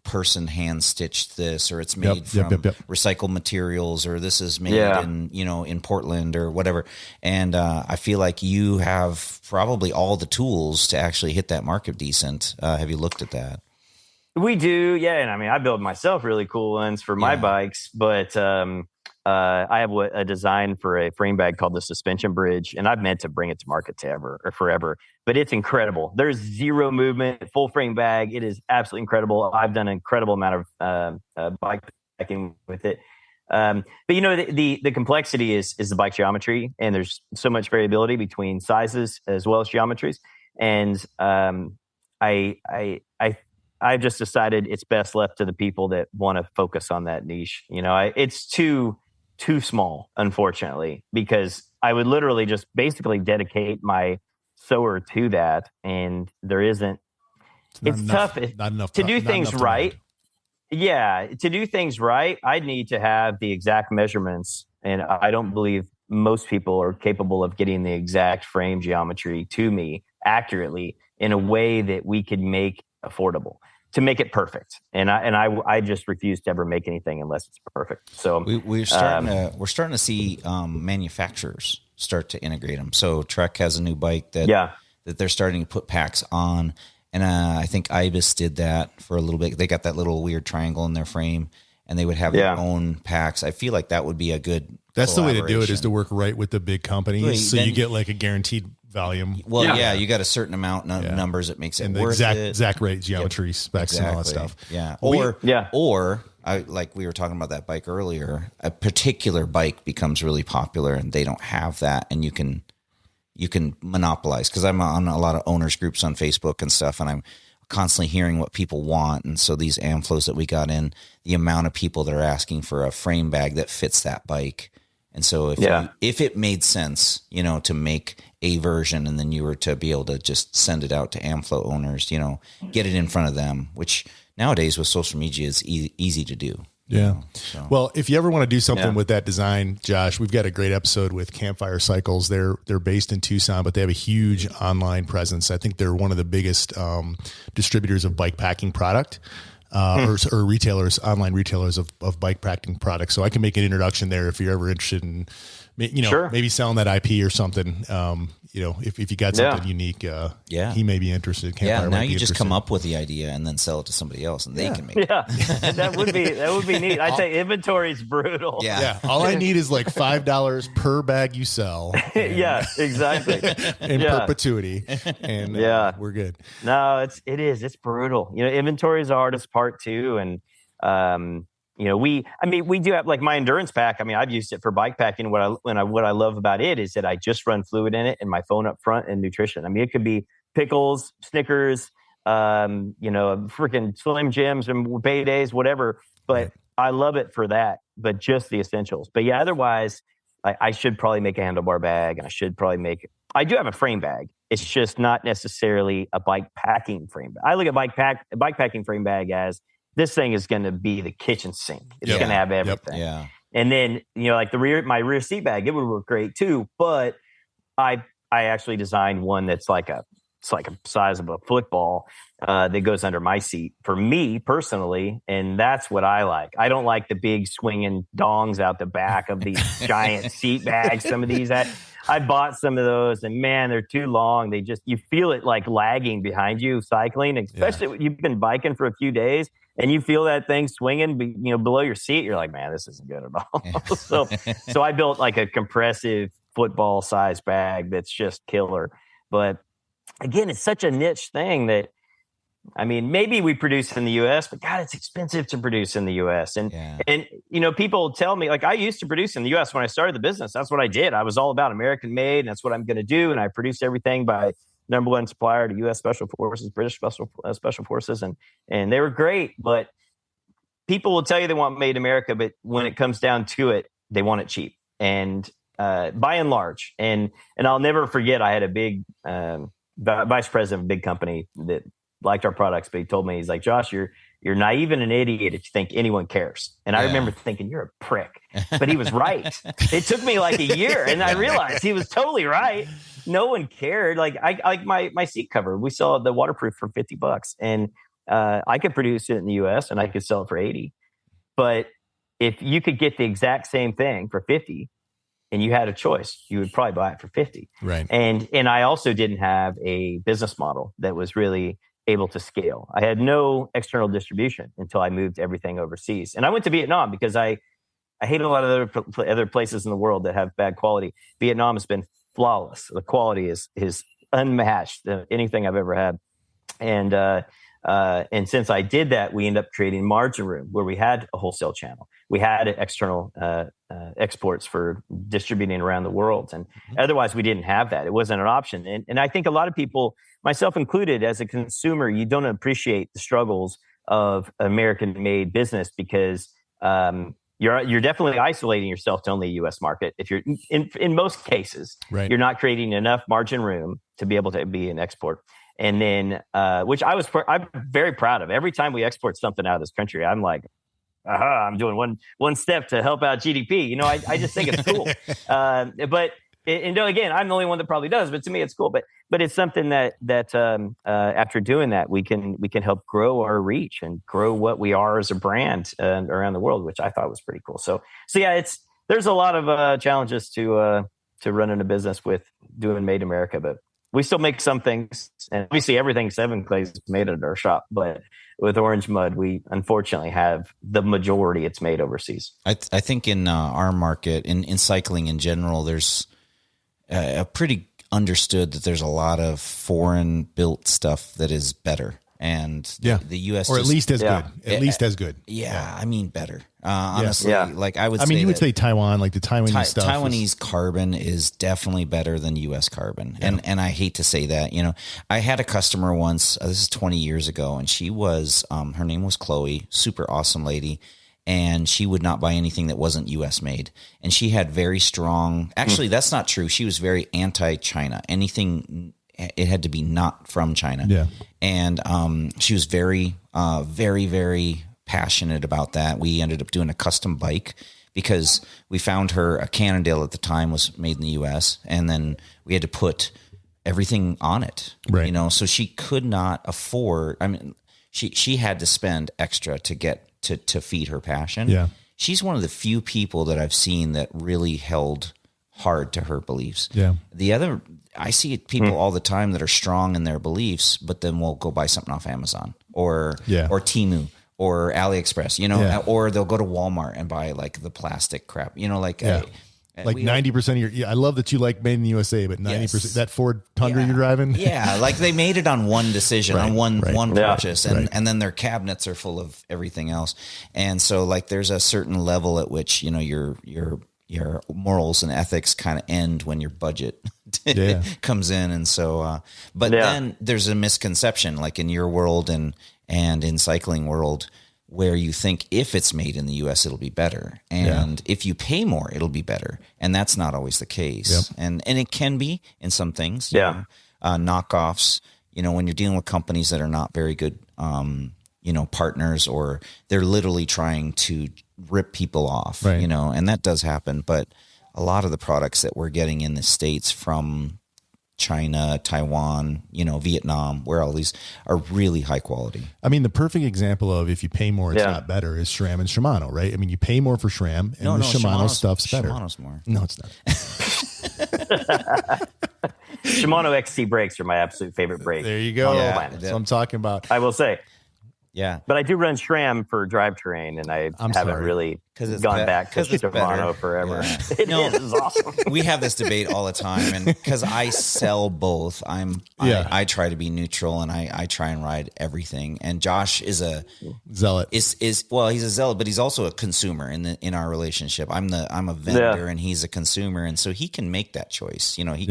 person hand stitched this, or it's made from recycled materials, or this is made in Portland or whatever. And I feel like you have probably all the tools to actually hit that market decent. Have you looked at that? We do, yeah. And I mean, I build myself really cool ones for my bikes, but I have a design for a frame bag called the Suspension Bridge, and I've meant to bring it to market forever. But it's incredible. There's zero movement, full frame bag. It is absolutely incredible. I've done an incredible amount of bike packing with it. But the complexity is the bike geometry, and there's so much variability between sizes as well as geometries. And I've just decided it's best left to the people that want to focus on that niche. It's too small, unfortunately, because I would literally just basically dedicate my sewer to that, and there isn't. It's tough. Not enough to do things right. Yeah, to do things right, I'd need to have the exact measurements, and I don't believe most people are capable of getting the exact frame geometry to me accurately in a way that we could make affordable to make it perfect. And I just refuse to ever make anything unless it's perfect. So we're starting to see manufacturers start to integrate them. So Trek has a new bike that they're starting to put packs on. And I think Ibis did that for a little bit. They got that little weird triangle in their frame, and they would have their own packs. I feel like that would be a good That's the way to do it, is to work right with the big companies. So you get like a guaranteed volume. Well, you got a certain amount numbers that makes it and worth the it. exact rate, geometry, specs, and all that stuff. Yeah. Or like we were talking about that bike earlier, a particular bike becomes really popular and they don't have that, and you can monopolize, because I'm on a lot of owners groups on Facebook and stuff, and I'm constantly hearing what people want. And so these Amflows that we got in, the amount of people that are asking for a frame bag that fits that bike. And so if it made sense, to make a version, and then you were to be able to just send it out to Amflow owners, get it in front of them, which nowadays with social media is easy to do. Yeah. Well, if you ever want to do something with that design, Josh, we've got a great episode with Campfire Cycles. They're based in Tucson, but they have a huge online presence. I think they're one of the biggest distributors of bike packing product. Or retailers, online retailers of bike packing products. So I can make an introduction there if you're ever interested in, maybe selling that IP or something. If you got something unique, he may be interested. Campfire now you just come up with the idea and then sell it to somebody else, and they can make it. Yeah, that would be neat. I'd say inventory is brutal. Yeah. All I need is like $5 per bag you sell. Yeah, exactly. In perpetuity, and we're good. No, it's brutal. Inventory is the hardest part too, and we do have, like, my endurance pack. I mean, I've used it for bike packing. What I love about it is that I just run fluid in it and my phone up front and nutrition. I mean, it could be pickles, Snickers, freaking Slim Jims and paydays, whatever. But I love it for that, but just the essentials. But yeah, otherwise, I should probably make a handlebar bag, and I do have a frame bag. It's just not necessarily a bike packing frame bag. I look at bike packing frame bag as this thing is going to be the kitchen sink. It's going to have everything. Yeah. And then, like my rear seat bag, it would work great too. But I actually designed one that's like a size of a football that goes under my seat for me personally. And that's what I like. I don't like the big swinging dongs out the back of these giant seat bags. Some of these, I bought some of those, and man, they're too long. You feel it like lagging behind you cycling, especially when you've been biking for a few days and you feel that thing swinging, below your seat. You're like, man, this isn't good at all. So I built like a compressive football size bag that's just killer. But again, it's such a niche thing that, I mean, maybe we produce in the U.S., but God, it's expensive to produce in the U.S. And people tell me, like, I used to produce in the U.S. when I started the business. That's what I did. I was all about American made, and that's what I'm going to do. And I produced everything by number one supplier to U.S. Special Forces, British Special Forces, and they were great. But people will tell you they want made in America, but when it comes down to it, they want it cheap. And by and large, and I'll never forget, I had a big vice president of a big company that liked our products, but he told me, he's like, Josh, you're naive and an idiot if you think anyone cares. And I remember thinking, you're a prick, but he was right. It took me like a year, and I realized he was totally right. No one cared. Like my seat cover, we sell the waterproof for $50, and I could produce it in the US and I could sell it for 80. But if you could get the exact same thing for 50 and you had a choice, you would probably buy it for 50. Right. And I also didn't have a business model that was really able to scale. I had no external distribution until I moved everything overseas. And I went to Vietnam because I hate a lot of other places in the world that have bad quality. Vietnam has been flawless. The quality is unmatched, anything I've ever had. And since I did that, we ended up creating margin room where we had a wholesale channel. We had external exports for distributing around the world. And otherwise, we didn't have that. It wasn't an option. And I think a lot of people, myself included, as a consumer, you don't appreciate the struggles of American-made business because you're definitely isolating yourself to only a U.S. market. If you're in most cases, you're not creating enough margin room to be able to be an export. And then, which I'm very proud of. Every time we export something out of this country, I'm like, I'm doing one step to help out GDP. I just think it's cool. But again, I'm the only one that probably does. But to me, it's cool. But it's something that after doing that, we can help grow our reach and grow what we are as a brand around the world, which I thought was pretty cool. So yeah, there's a lot of challenges to running a business with doing Made in America, but we still make some things, and obviously everything Seven Clays is made at our shop. But with Orange Mud, we unfortunately have the majority it's made overseas. I think in our market, in cycling in general, there's a pretty understood that there's a lot of foreign built stuff that is better. And the U.S. or at least as good. At least as good. Yeah, I mean better. Honestly, like I would. I mean, you would say Taiwan, like the Taiwanese stuff. Taiwanese carbon is definitely better than U.S. carbon, and I hate to say that. I had a customer once. This is 20 years ago, and she was her name was Chloe, super awesome lady, and she would not buy anything that wasn't U.S. made. And she had very strong. Actually, that's not true. She was very anti-China. Anything. It had to be not from China. Yeah. And she was very, very, very passionate about that. We ended up doing a custom bike because we found her a Cannondale at the time was made in the U.S. And then we had to put everything on it. Right. So she could not afford. I mean, she had to spend extra to get to feed her passion. Yeah. She's one of the few people that I've seen that really held hard to her beliefs. Yeah. The other, I see people all the time that are strong in their beliefs, but then will go buy something off Amazon or Temu or AliExpress, or they'll go to Walmart and buy like the plastic crap, like 90% of your, I love that you like made in the USA, but 90% that Ford Tundra you're driving. Yeah. Like they made it on one decision, on one purchase. And then their cabinets are full of everything else. And so like, there's a certain level at which, your morals and ethics kind of end when your budget comes in. And so, then there's a misconception, like in your world and in cycling world, where you think if it's made in the US, it'll be better. And if you pay more, it'll be better. And that's not always the case. And it can be in some things, you know, knockoffs, you know, when you're dealing with companies that are not very good, you know, partners, or they're literally trying to rip people off, you know, and that does happen. But a lot of the products that we're getting in the States from China, Taiwan, you know, Vietnam, where all these are really high quality. I mean, the perfect example of if you pay more, it's not better is SRAM and Shimano, right? I mean, you pay more for SRAM and the Shimano stuff's better. Shimano's more. No, it's not. Shimano XC brakes are my absolute favorite brake. There you go. That's what I'm talking about. I will say. Yeah. But I do run SRAM for drivetrain, and I haven't really gone back to Shimano forever. Yeah. It's awesome. We have this debate all the time, and because I sell both, I try to be neutral, and I try and ride everything. And Josh is a zealot. Well, he's a zealot, but he's also a consumer in our relationship. I'm a vendor, and he's a consumer, and so he can make that choice. You know, he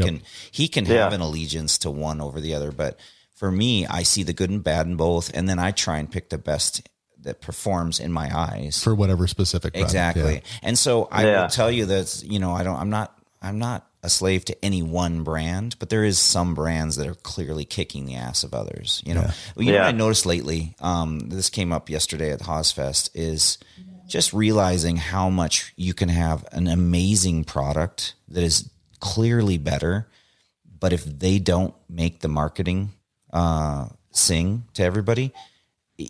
can have an allegiance to one over the other, but for me, I see the good and bad in both, and then I try and pick the best that performs in my eyes for whatever specific product. Exactly. Yeah. And so I will tell you that, you know, I'm not a slave to any one brand, but there is some brands that are clearly kicking the ass of others. You know, you know what I noticed lately, this came up yesterday at Hozfest, is just realizing how much you can have an amazing product that is clearly better, but if they don't make the marketing sing to everybody,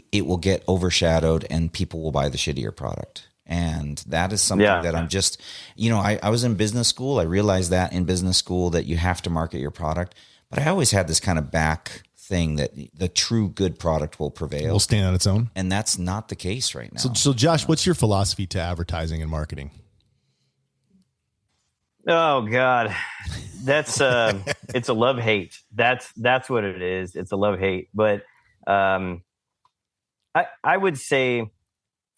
it will get overshadowed and people will buy the shittier product. And that is something that I'm just, you know, I was in business school. I realized that in business school that you have to market your product, but I always had this kind of back thing that the true good product will prevail. Will stand on its own. And that's not the case right now. So Josh, what's your philosophy to advertising and marketing? Oh God, that's it's a love hate. That's what it is. It's a love hate. But I would say,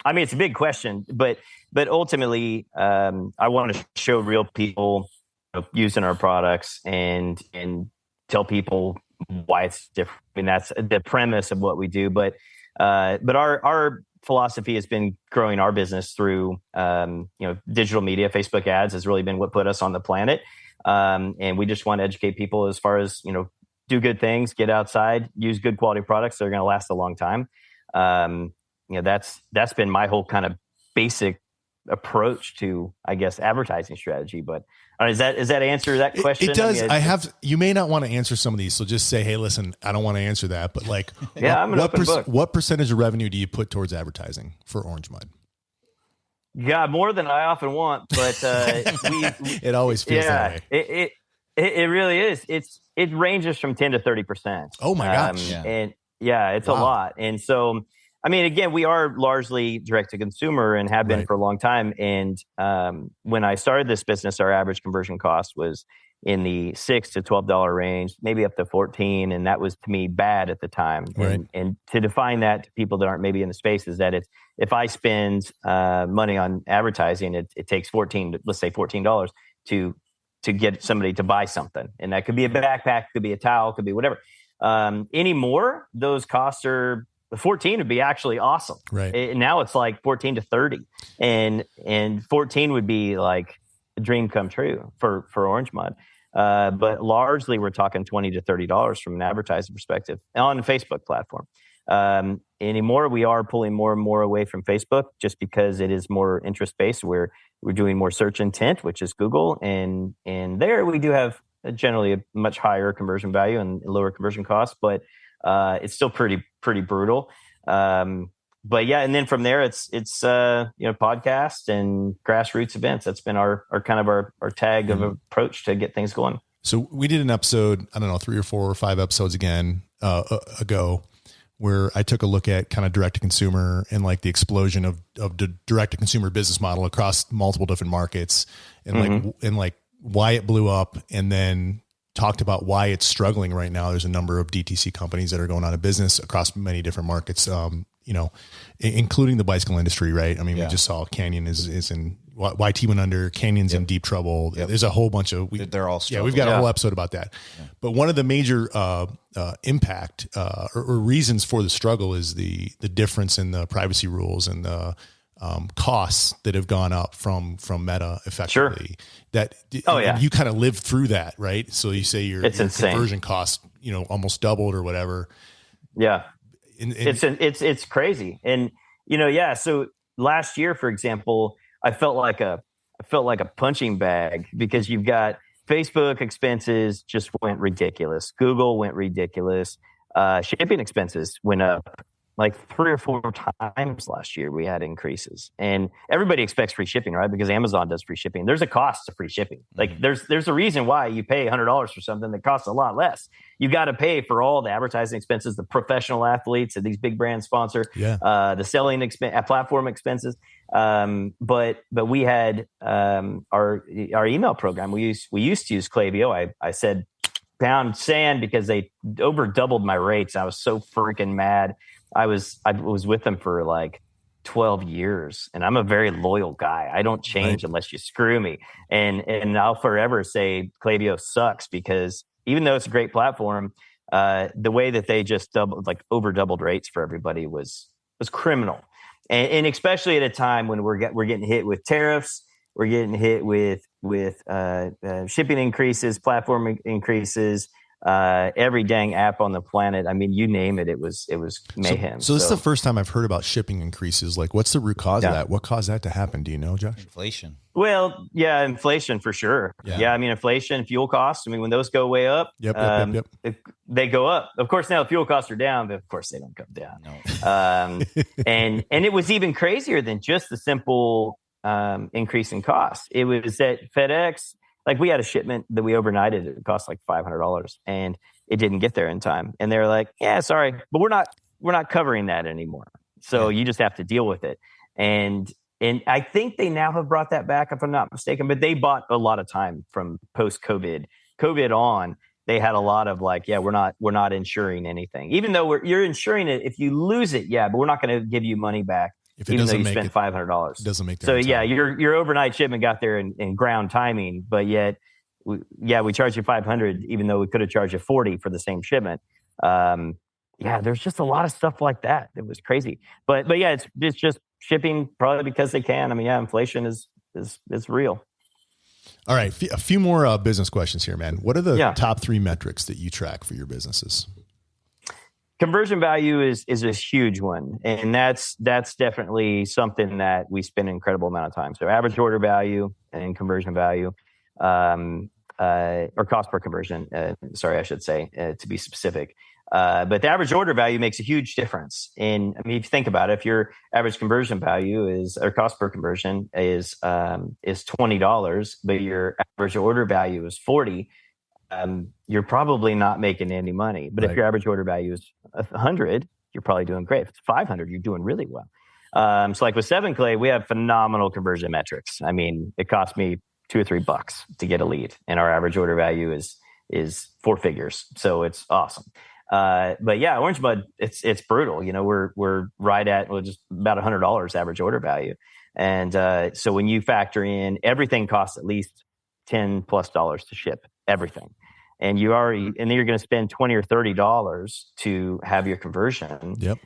I mean, it's a big question, but ultimately, I want to show real people using our products and tell why it's different. I mean, that's the premise of what we do. But our philosophy has been growing our business through, digital media. Facebook ads has really been what put us on the planet. And we just want to educate people as far as, do good things, get outside, use good quality products that are going to last a long time. That's been my whole kind of basic approach to, I guess, advertising strategy. But does that answer that question? It does. You may not want to answer some of these, so just say, hey, listen, I don't want to answer that. But like, I'm an open book. What percentage of revenue do you put towards advertising for Orange Mud? Yeah, more than I often want, but it always feels that way. It really is. It ranges from 10 to 30%. Oh my gosh! And it's a lot. And so, I mean, again, we are largely direct to consumer and have been for a long time. And when I started this business, our average conversion cost was in the $6 to $12 range, maybe up to $14, and that was to me bad at the time. Right. And to define that to people that aren't maybe in the space is that if I spend money on advertising, it takes $14 to get somebody to buy something, and that could be a backpack, could be a towel, could be whatever. Anymore, those costs are 14 would be actually awesome. Right. Now it's like 14 to 30, and 14 would be like a dream come true for Orange Mud. But largely we're talking $20 to $30 from an advertising perspective on the Facebook platform. Anymore, we are pulling more and more away from Facebook just because it is more interest based. We're doing more search intent, which is Google, and there we do have generally a much higher conversion value and lower conversion costs, but it's still pretty brutal. But yeah, and then from there, it's podcast and grassroots events. That's been our kind of our tag of approach to get things going. So we did an episode, I don't know, 3 or 4 or 5 episodes ago, where I took a look at kind of direct to consumer and like the explosion of the direct to consumer business model across multiple different markets, and like why it blew up, and then talked about why it's struggling right now. There's a number of DTC companies that are going out of business across many different markets. including the bicycle industry, right? I mean, Yeah. we just saw Canyon is in YT went under, Canyon's in deep trouble. Yep. There's a whole bunch of, They're all struggling. we've got a whole episode about that. Yeah. But one of the major impact or reasons for the struggle is the difference in the privacy rules and the costs that have gone up from Meta effectively. Sure. You kind of lived through that, right? So you say your insane. conversion cost, almost doubled or whatever. Yeah. It's crazy. And, so last year, for example, I felt like a punching bag because you've got Facebook expenses just went ridiculous. Google went ridiculous. Shipping expenses went up like 3 or 4 times last year. We had increases, and everybody expects free shipping, right? Because Amazon does free shipping. There's a cost to free shipping. Like there's a reason why you pay $100 for something that costs a lot less. You got to pay for all the advertising expenses, the professional athletes that these big brands sponsor, the selling platform expenses. But we had our email program. We used to use Klaviyo. I said pound sand because they over doubled my rates. I was so freaking mad. I was with them for like 12 years, and I'm a very loyal guy. I don't change unless you screw me. And I'll forever say Klaviyo sucks because even though it's a great platform, the way that they just over doubled rates for everybody was criminal. And especially at a time when we're getting hit with tariffs, we're getting hit with shipping increases, platform increases, every dang app on the planet. I mean, you name it, it was mayhem. So this is the first time I've heard about shipping increases. Like, what's the root cause of that? What caused that to happen? Do you know, Josh? Inflation. Well, yeah, inflation for sure. Yeah, I mean, inflation, fuel costs. I mean, when those go way up, they go up. Of course, now the fuel costs are down, but of course they don't come down. No. And it was even crazier than just the simple increase in cost. It was that FedEx. Like we had a shipment that we overnighted. It cost like $500 and it didn't get there in time. And they're like, yeah, sorry, but we're not covering that anymore. So you just have to deal with it. And I think they now have brought that back if I'm not mistaken, but they bought a lot of time from post COVID on. They had a lot of like, we're not insuring anything, even though you're insuring it. If you lose it, but we're not going to give you money back. Even though you spend $500, it doesn't make that. So your overnight shipment got there in ground timing, but yet we charge you $500, even though we could have charged you $40 for the same shipment. There's just a lot of stuff like that. It was crazy, but it's just shipping probably because they can. I mean, inflation is real. All right, a few more business questions here, man. What are the top 3 metrics that you track for your businesses? Conversion value is a huge one, and that's definitely something that we spend an incredible amount of time. So average order value and conversion value, or cost per conversion. Sorry, I should say to be specific. But the average order value makes a huge difference. And I mean, if you think about it, if your average conversion value or cost per conversion is $20, but your average order value is $40. You're probably not making any money. But if your average order value is $100, you're probably doing great. If it's $500, you're doing really well. So like with 7 Clay, we have phenomenal conversion metrics. I mean, it cost me $2 or $3 to get a lead, and our average order value is 4 figures. So it's awesome. But Orange Mud, it's brutal. We're right at just about $100 average order value. And so when you factor in everything costs at least $10+ to ship everything. And then you're going to spend $20 or $30 to have your conversion. Yep.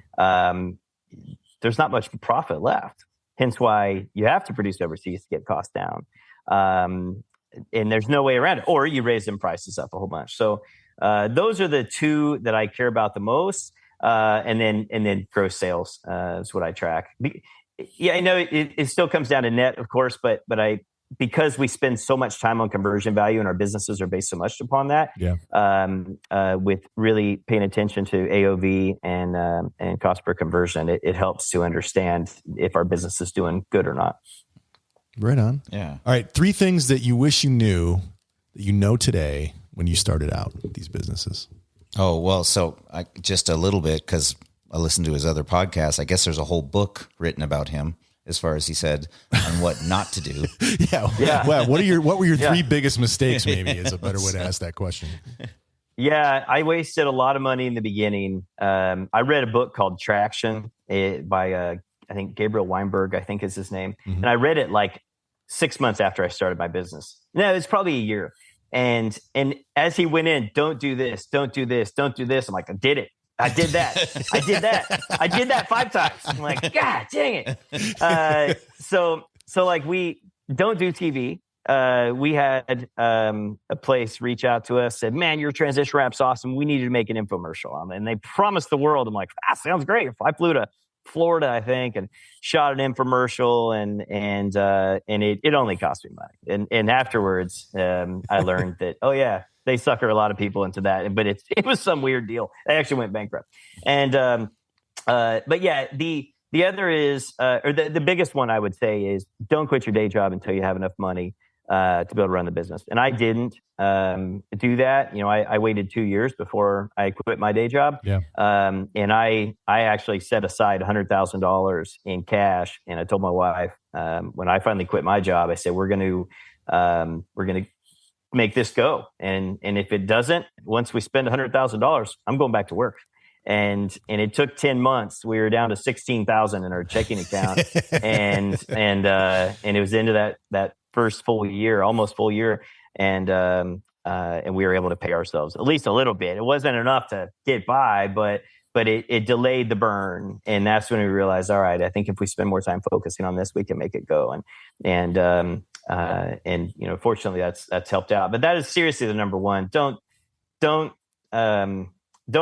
There's not much profit left. Hence why you have to produce overseas to get costs down. And there's no way around it. Or you raise them prices up a whole bunch. So those are the 2 that I care about the most. And then gross sales is what I track. I know it still comes down to net, of course, but because we spend so much time on conversion value and our businesses are based so much upon that, with really paying attention to AOV and cost per conversion, it helps to understand if our business is doing good or not. Right on. Yeah. All right. 3 things that you wish you knew that you know today when you started out these businesses. Oh, well, so just a little bit, because I listened to his other podcast. I guess there's a whole book written about him, as far as he said, on what not to do. Well, what were your 3 biggest mistakes? Maybe is a better way to ask that question. Yeah, I wasted a lot of money in the beginning. I read a book called Traction by I think Gabriel Weinberg, I think is his name. Mm-hmm. And I read it like 6 months after I started my business. No, it's probably a year. And as he went in, don't do this, don't do this, don't do this. I'm like, I did it. I did that. I did that. I did that 5 times. I'm like, God dang it. So like we don't do TV. We had a place reach out to us, said, man, your transition wrap's awesome. We need you to make an infomercial. And they promised the world. I'm like, sounds great. I flew to Florida, I think, and shot an infomercial, and it only cost me money. And afterwards, I learned that, oh yeah, they sucker a lot of people into that. But it was some weird deal. They actually went bankrupt. And but yeah, the other is, or the biggest one I would say is, don't quit your day job until you have enough money to be able to run the business. And I didn't do that. I waited 2 years before I quit my day job. Yeah. And I actually set aside $100,000 in cash. And I told my wife, when I finally quit my job, I said, we're going to make this go. And if it doesn't, once we spend $100,000, I'm going back to work. And it took 10 months. We were down to 16,000 in our checking account. and it was into that first full year, almost full year. And we were able to pay ourselves at least a little bit. It wasn't enough to get by, but it delayed the burn. And that's when we realized, all right, I think if we spend more time focusing on this, we can make it go. And fortunately that's helped out. But that is seriously the number one. Don't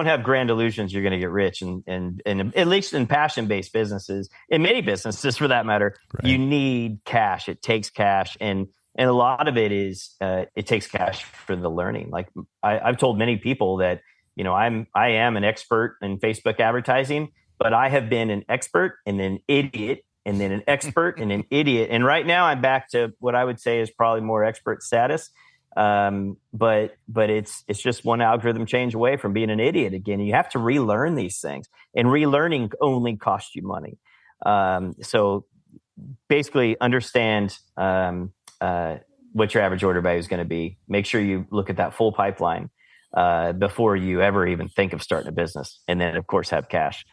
have grand illusions you're going to get rich, and at least in passion-based businesses, in many businesses for that matter, right, you need cash. It takes cash, and a lot of it is it takes cash for the learning. Like I've told many people that I am an expert in Facebook advertising, but I have been an expert and an idiot, and then an expert and an idiot, and right now I'm back to what I would say is probably more expert status. But it's just one algorithm change away from being an idiot again. You have to relearn these things, and relearning only costs you money. So basically understand, what your average order value is going to be. Make sure you look at that full pipeline, before you ever even think of starting a business. And then of course have cash.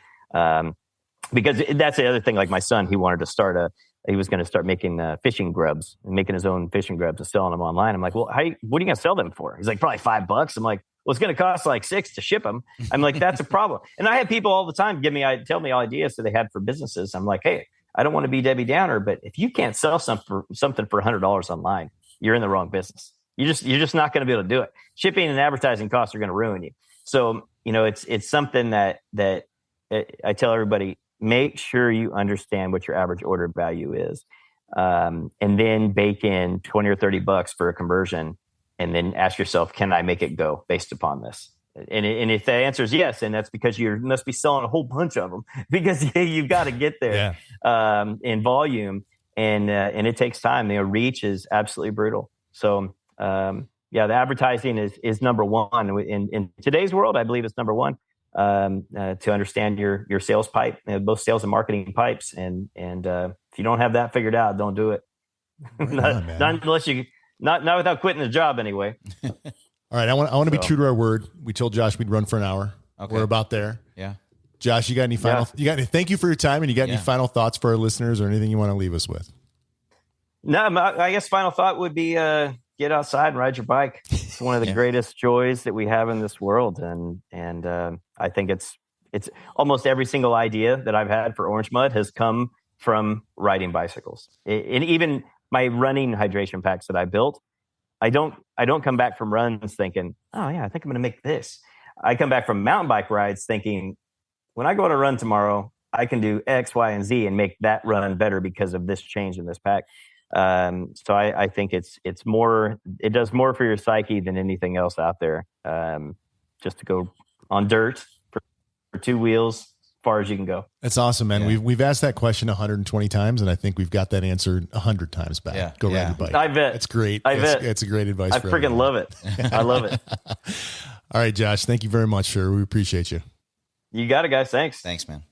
Because that's the other thing, like my son, he was going to start making fishing grubs and making his own fishing grubs and selling them online. I'm like, well, what are you going to sell them for? He's like, probably $5. I'm like, well, it's going to cost like $6 to ship them. I'm like, that's a problem. And I have people all the time tell me ideas that they had for businesses. I'm like, hey, I don't want to be Debbie Downer, but if you can't sell something for $100 online, you're in the wrong business. You're just not going to be able to do it. Shipping and advertising costs are going to ruin you. So, it's something that I tell everybody, make sure you understand what your average order value is. And then bake in 20 or $30 for a conversion, and then ask yourself, can I make it go based upon this? And if the answer is yes, and that's because you must be selling a whole bunch of them, because you've got to get there, in volume, and it takes time. Reach is absolutely brutal. So, the advertising is number one in today's world. I believe it's number one. To understand your sales pipe, both sales and marketing pipes, and if you don't have that figured out, don't do it. Not unless not without quitting the job anyway. All right, I want to be true to our word. We told Josh we'd run for an hour. Okay. We're about there. Yeah. Josh, you got any final? You got any? Thank you for your time, and you got any final thoughts for our listeners, or anything you want to leave us with? No, I guess final thought would be get outside and ride your bike. It's one of the greatest joys that we have in this world, and I think it's almost every single idea that I've had for Orange Mud has come from riding bicycles. And even my running hydration packs that I built, I don't come back from runs thinking, oh yeah, I think I'm going to make this. I come back from mountain bike rides thinking, when I go on a run tomorrow, I can do X, Y, and Z and make that run better because of this change in this pack. So I think it's more, it does more for your psyche than anything else out there. Just to go on dirt for 2 wheels, as far as you can go. That's awesome, man. Yeah. We've asked that question 120 times, and I think we've got that answered 100 times back. Yeah. Go ride your bike. I bet. It's great. It's a great advice. I freaking love it. I love it. All right, Josh. Thank you very much, sir. We appreciate you. You got it, guys. Thanks. Thanks, man.